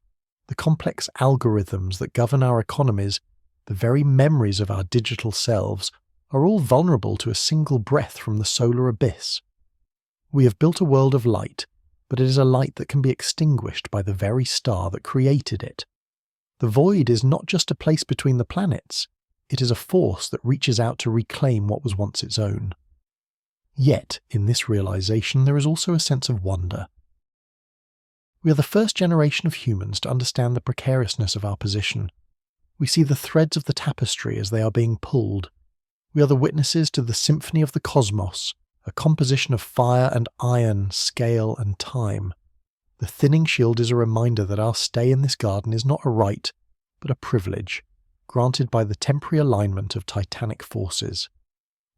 the complex algorithms that govern our economies, the very memories of our digital selves, are all vulnerable to a single breath from the solar abyss. We have built a world of light, but it is a light that can be extinguished by the very star that created it. The void is not just a place between the planets, it is a force that reaches out to reclaim what was once its own. Yet, in this realization, there is also a sense of wonder. We are the first generation of humans to understand the precariousness of our position. We see the threads of the tapestry as they are being pulled. We are the witnesses to the symphony of the cosmos, a composition of fire and iron, scale and time. The thinning shield is a reminder that our stay in this garden is not a right, but a privilege, granted by the temporary alignment of titanic forces.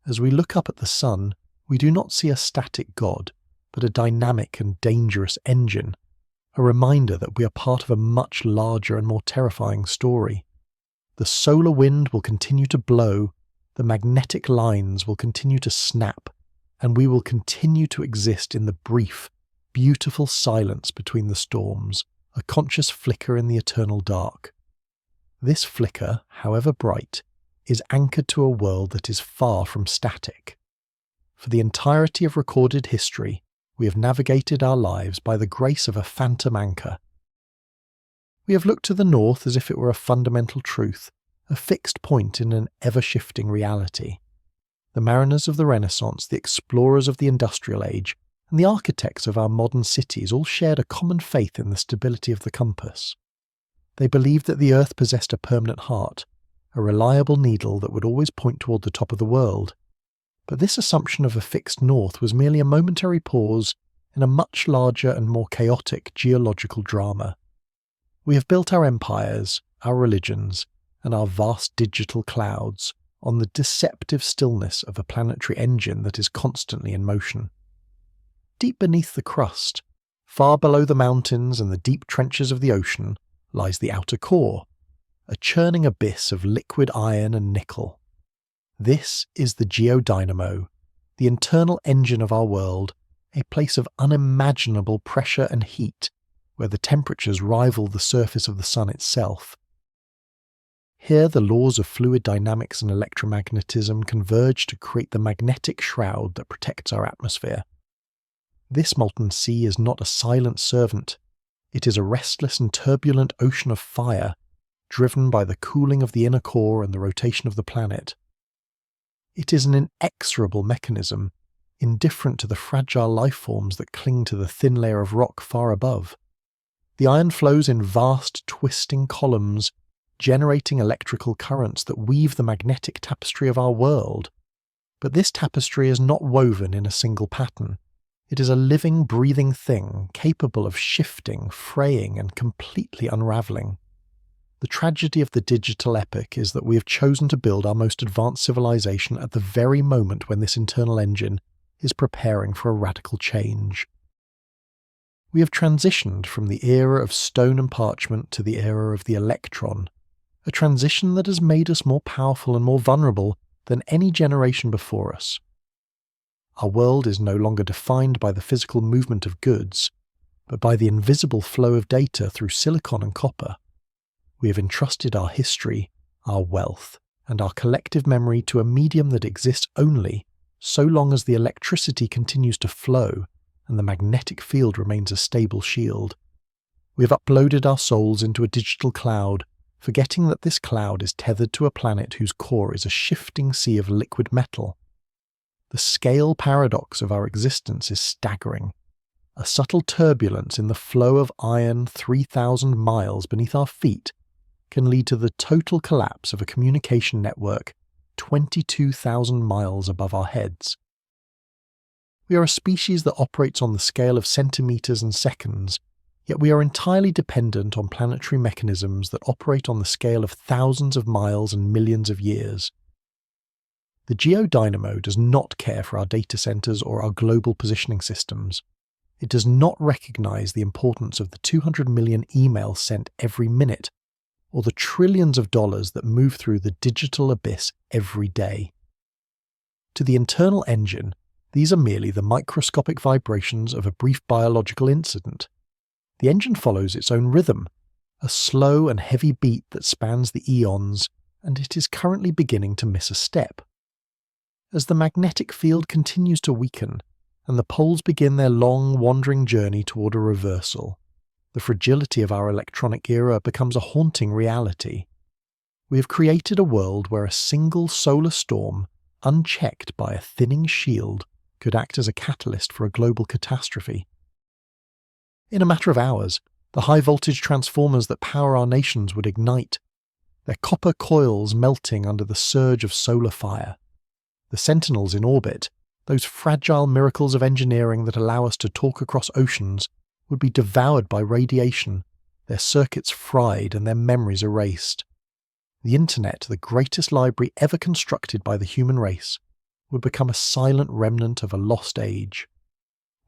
As we look up at the sun, we do not see a static god, but a dynamic and dangerous engine, a reminder that we are part of a much larger and more terrifying story. The solar wind will continue to blow, the magnetic lines will continue to snap, and we will continue to exist in the brief, beautiful silence between the storms, a conscious flicker in the eternal dark. This flicker, however bright, is anchored to a world that is far from static. For the entirety of recorded history, we have navigated our lives by the grace of a phantom anchor. We have looked to the north as if it were a fundamental truth, a fixed point in an ever-shifting reality. The mariners of the Renaissance, the explorers of the Industrial Age, and the architects of our modern cities all shared a common faith in the stability of the compass. They believed that the Earth possessed a permanent heart, a reliable needle that would always point toward the top of the world. But this assumption of a fixed north was merely a momentary pause in a much larger and more chaotic geological drama. We have built our empires, our religions, and our vast digital clouds on the deceptive stillness of a planetary engine that is constantly in motion. Deep beneath the crust, far below the mountains and the deep trenches of the ocean, lies the outer core, a churning abyss of liquid iron and nickel. This is the geodynamo, the internal engine of our world, a place of unimaginable pressure and heat, where the temperatures rival the surface of the sun itself. Here the laws of fluid dynamics and electromagnetism converge to create the magnetic shroud that protects our atmosphere. This molten sea is not a silent servant. It is a restless and turbulent ocean of fire, driven by the cooling of the inner core and the rotation of the planet. It is an inexorable mechanism, indifferent to the fragile life forms that cling to the thin layer of rock far above. The iron flows in vast, twisting columns, generating electrical currents that weave the magnetic tapestry of our world. But this tapestry is not woven in a single pattern. It is a living, breathing thing, capable of shifting, fraying, and completely unravelling. The tragedy of the digital epoch is that we have chosen to build our most advanced civilization at the very moment when this internal engine is preparing for a radical change. We have transitioned from the era of stone and parchment to the era of the electron, a transition that has made us more powerful and more vulnerable than any generation before us. Our world is no longer defined by the physical movement of goods, but by the invisible flow of data through silicon and copper. We have entrusted our history, our wealth, and our collective memory to a medium that exists only so long as the electricity continues to flow and the magnetic field remains a stable shield. We have uploaded our souls into a digital cloud, forgetting that this cloud is tethered to a planet whose core is a shifting sea of liquid metal. The scale paradox of our existence is staggering. A subtle turbulence in the flow of iron 3,000 miles beneath our feet can lead to the total collapse of a communication network 22,000 miles above our heads. We are a species that operates on the scale of centimetres and seconds, yet we are entirely dependent on planetary mechanisms that operate on the scale of thousands of miles and millions of years. The geodynamo does not care for our data centres or our global positioning systems. It does not recognise the importance of the 200 million emails sent every minute, or the trillions of dollars that move through the digital abyss every day. To the internal engine, these are merely the microscopic vibrations of a brief biological incident. The engine follows its own rhythm, a slow and heavy beat that spans the eons, and it is currently beginning to miss a step. As the magnetic field continues to weaken, and the poles begin their long, wandering journey toward a reversal, the fragility of our electronic era becomes a haunting reality. We have created a world where a single solar storm, unchecked by a thinning shield, could act as a catalyst for a global catastrophe. In a matter of hours, the high-voltage transformers that power our nations would ignite, their copper coils melting under the surge of solar fire. The sentinels in orbit, those fragile miracles of engineering that allow us to talk across oceans, would be devoured by radiation, their circuits fried and their memories erased. The internet, the greatest library ever constructed by the human race, would become a silent remnant of a lost age.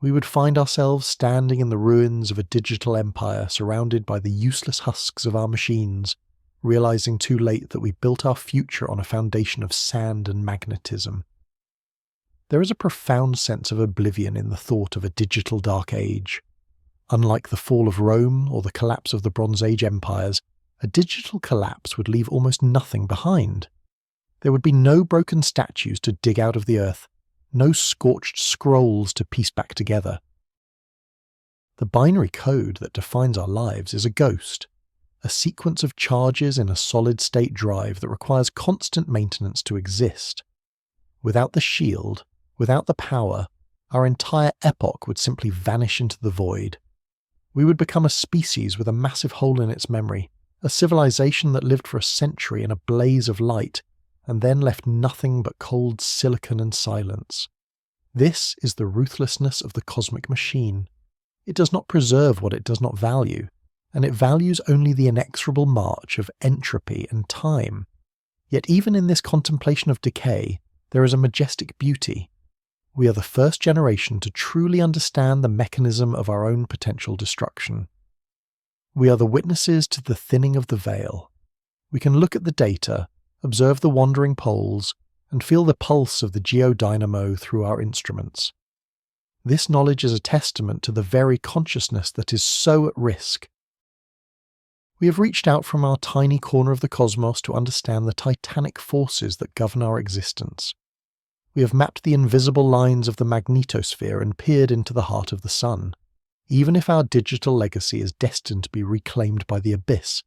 We would find ourselves standing in the ruins of a digital empire surrounded by the useless husks of our machines, realizing too late that we built our future on a foundation of sand and magnetism. There is a profound sense of oblivion in the thought of a digital dark age. Unlike the fall of Rome or the collapse of the Bronze Age empires, a digital collapse would leave almost nothing behind. There would be no broken statues to dig out of the earth, no scorched scrolls to piece back together. The binary code that defines our lives is a ghost, a sequence of charges in a solid-state drive that requires constant maintenance to exist. Without the shield, without the power, our entire epoch would simply vanish into the void. We would become a species with a massive hole in its memory, a civilization that lived for a century in a blaze of light, and then left nothing but cold silicon and silence. This is the ruthlessness of the cosmic machine. It does not preserve what it does not value, and it values only the inexorable march of entropy and time. Yet even in this contemplation of decay, there is a majestic beauty. We are the first generation to truly understand the mechanism of our own potential destruction. We are the witnesses to the thinning of the veil. We can look at the data, observe the wandering poles, and feel the pulse of the geodynamo through our instruments. This knowledge is a testament to the very consciousness that is so at risk. We have reached out from our tiny corner of the cosmos to understand the titanic forces that govern our existence. We have mapped the invisible lines of the magnetosphere and peered into the heart of the sun. Even if our digital legacy is destined to be reclaimed by the abyss,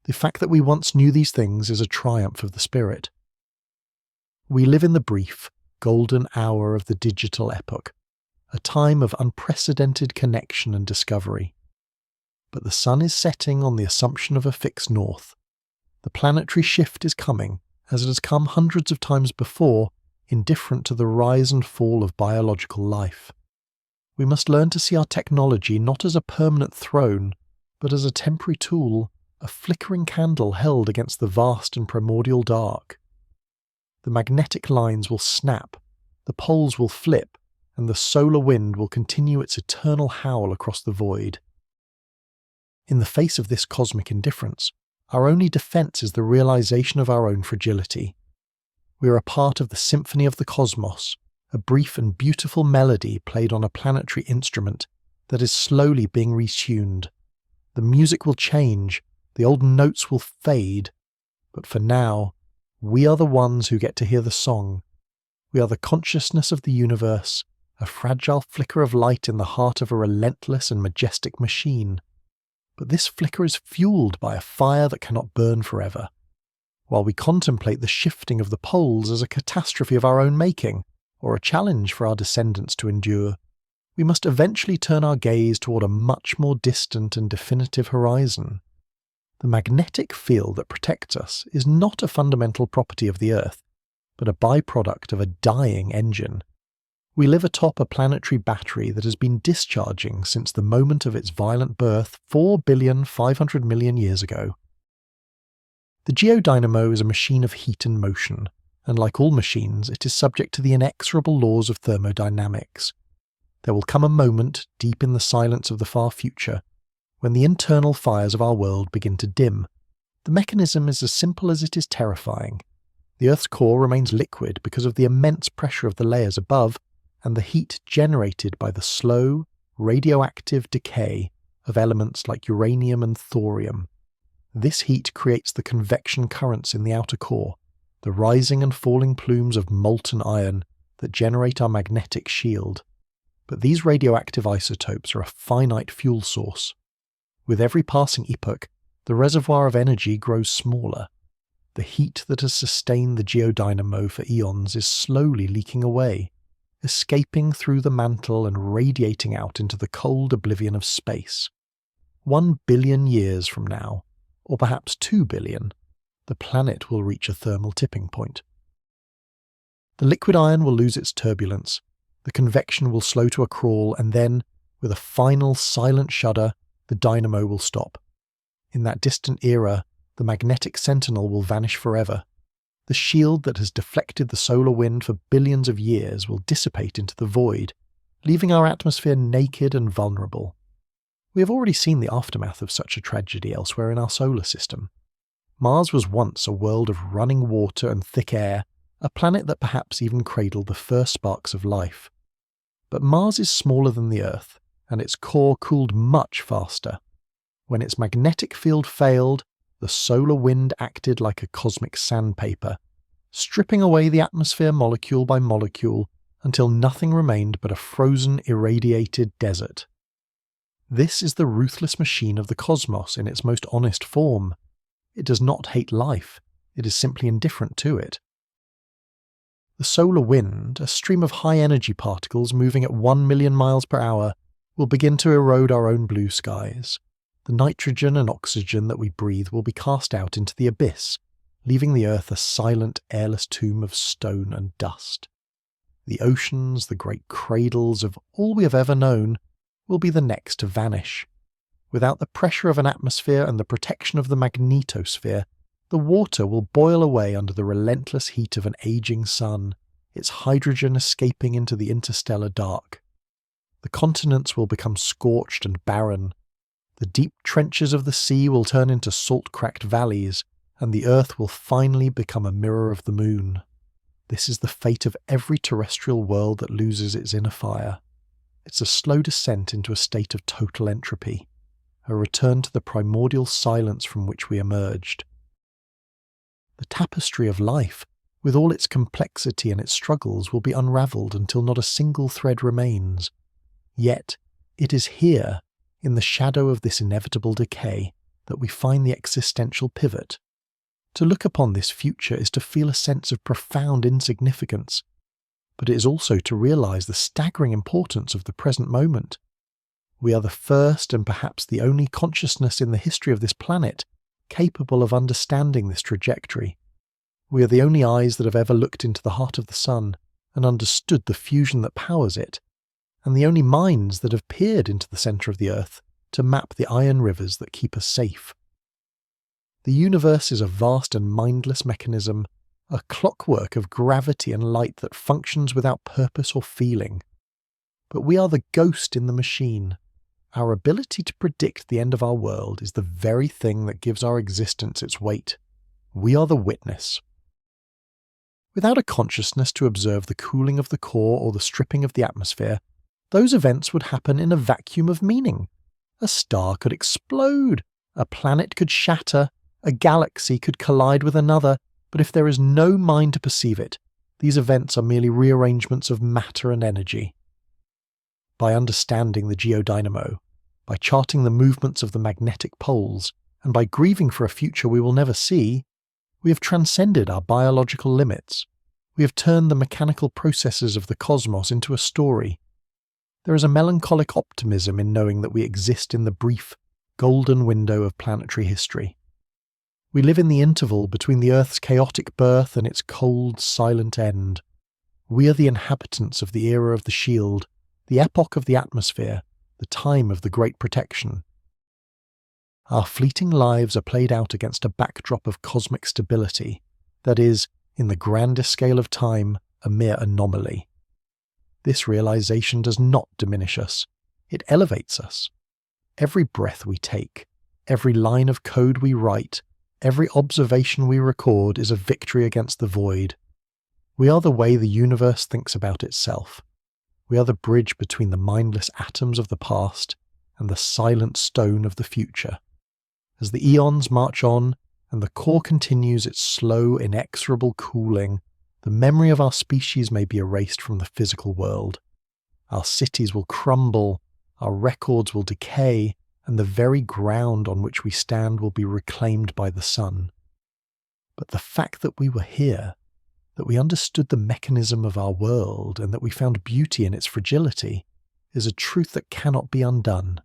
the fact that we once knew these things is a triumph of the spirit. We live in the brief, golden hour of the digital epoch, a time of unprecedented connection and discovery. But the sun is setting on the assumption of a fixed north. The planetary shift is coming, as it has come hundreds of times before, indifferent to the rise and fall of biological life. We must learn to see our technology not as a permanent throne, but as a temporary tool, a flickering candle held against the vast and primordial dark. The magnetic lines will snap, the poles will flip, and the solar wind will continue its eternal howl across the void. In the face of this cosmic indifference, our only defense is the realization of our own fragility. We are a part of the symphony of the cosmos, a brief and beautiful melody played on a planetary instrument that is slowly being retuned. The music will change, the old notes will fade, but for now, we are the ones who get to hear the song. We are the consciousness of the universe, a fragile flicker of light in the heart of a relentless and majestic machine. But this flicker is fueled by a fire that cannot burn forever. While we contemplate the shifting of the poles as a catastrophe of our own making, or a challenge for our descendants to endure, we must eventually turn our gaze toward a much more distant and definitive horizon. The magnetic field that protects us is not a fundamental property of the Earth, but a byproduct of a dying engine. We live atop a planetary battery that has been discharging since the moment of its violent birth 4,500,000,000 years ago. The geodynamo is a machine of heat and motion, and like all machines, it is subject to the inexorable laws of thermodynamics. There will come a moment, deep in the silence of the far future, when the internal fires of our world begin to dim. The mechanism is as simple as it is terrifying. The Earth's core remains liquid because of the immense pressure of the layers above and the heat generated by the slow, radioactive decay of elements like uranium and thorium. This heat creates the convection currents in the outer core, the rising and falling plumes of molten iron that generate our magnetic shield. But these radioactive isotopes are a finite fuel source. With every passing epoch, the reservoir of energy grows smaller. The heat that has sustained the geodynamo for eons is slowly leaking away, escaping through the mantle and radiating out into the cold oblivion of space. 1 billion years from now, or perhaps 2 billion, the planet will reach a thermal tipping point. The liquid iron will lose its turbulence, the convection will slow to a crawl, and then, with a final silent shudder, the dynamo will stop. In that distant era, the magnetic sentinel will vanish forever. The shield that has deflected the solar wind for billions of years will dissipate into the void, leaving our atmosphere naked and vulnerable. We have already seen the aftermath of such a tragedy elsewhere in our solar system. Mars was once a world of running water and thick air, a planet that perhaps even cradled the first sparks of life. But Mars is smaller than the Earth, and its core cooled much faster. When its magnetic field failed, the solar wind acted like a cosmic sandpaper, stripping away the atmosphere molecule by molecule until nothing remained but a frozen, irradiated desert. This is the ruthless machine of the cosmos in its most honest form. It does not hate life, it is simply indifferent to it. The solar wind, a stream of high-energy particles moving at 1,000,000 miles per hour, will begin to erode our own blue skies. The nitrogen and oxygen that we breathe will be cast out into the abyss, leaving the Earth a silent, airless tomb of stone and dust. The oceans, the great cradles of all we have ever known, will be the next to vanish. Without the pressure of an atmosphere and the protection of the magnetosphere, the water will boil away under the relentless heat of an aging sun, its hydrogen escaping into the interstellar dark. The continents will become scorched and barren. The deep trenches of the sea will turn into salt-cracked valleys, and the Earth will finally become a mirror of the moon. This is the fate of every terrestrial world that loses its inner fire. It's a slow descent into a state of total entropy, a return to the primordial silence from which we emerged. The tapestry of life, with all its complexity and its struggles, will be unravelled until not a single thread remains. Yet, it is here, in the shadow of this inevitable decay, that we find the existential pivot. To look upon this future is to feel a sense of profound insignificance, but it is also to realise the staggering importance of the present moment. We are the first and perhaps the only consciousness in the history of this planet capable of understanding this trajectory. We are the only eyes that have ever looked into the heart of the sun and understood the fusion that powers it, and the only minds that have peered into the centre of the earth to map the iron rivers that keep us safe. The universe is a vast and mindless mechanism, a clockwork of gravity and light that functions without purpose or feeling. But we are the ghost in the machine. Our ability to predict the end of our world is the very thing that gives our existence its weight. We are the witness. Without a consciousness to observe the cooling of the core or the stripping of the atmosphere, those events would happen in a vacuum of meaning. A star could explode, a planet could shatter, a galaxy could collide with another, but if there is no mind to perceive it, these events are merely rearrangements of matter and energy. By understanding the geodynamo, by charting the movements of the magnetic poles, and by grieving for a future we will never see, we have transcended our biological limits. We have turned the mechanical processes of the cosmos into a story. There is a melancholic optimism in knowing that we exist in the brief, golden window of planetary history. We live in the interval between the Earth's chaotic birth and its cold, silent end. We are the inhabitants of the era of the shield, the epoch of the atmosphere, the time of the great protection. Our fleeting lives are played out against a backdrop of cosmic stability, that is, in the grandest scale of time, a mere anomaly. This realization does not diminish us, it elevates us. Every breath we take, every line of code we write, every observation we record is a victory against the void. We are the way the universe thinks about itself. We are the bridge between the mindless atoms of the past and the silent stone of the future. As the eons march on and the core continues its slow, inexorable cooling, the memory of our species may be erased from the physical world. Our cities will crumble, our records will decay, and the very ground on which we stand will be reclaimed by the sun. But the fact that we were here, that we understood the mechanism of our world and that we found beauty in its fragility, is a truth that cannot be undone.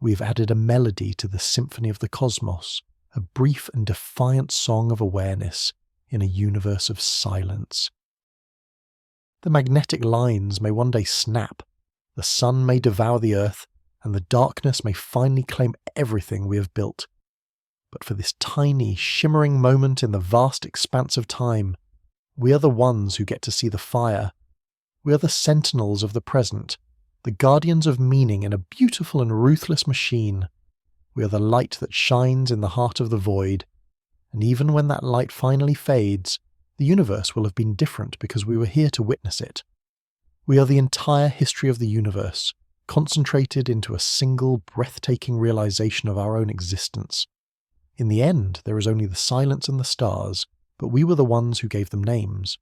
We have added a melody to the symphony of the cosmos, a brief and defiant song of awareness in a universe of silence. The magnetic lines may one day snap, the sun may devour the earth, and the darkness may finally claim everything we have built. But for this tiny, shimmering moment in the vast expanse of time, we are the ones who get to see the fire. We are the sentinels of the present, the guardians of meaning in a beautiful and ruthless machine. We are the light that shines in the heart of the void, and even when that light finally fades, the universe will have been different because we were here to witness it. We are the entire history of the universe, concentrated into a single breathtaking realization of our own existence. In the end, there is only the silence and the stars, but we were the ones who gave them names.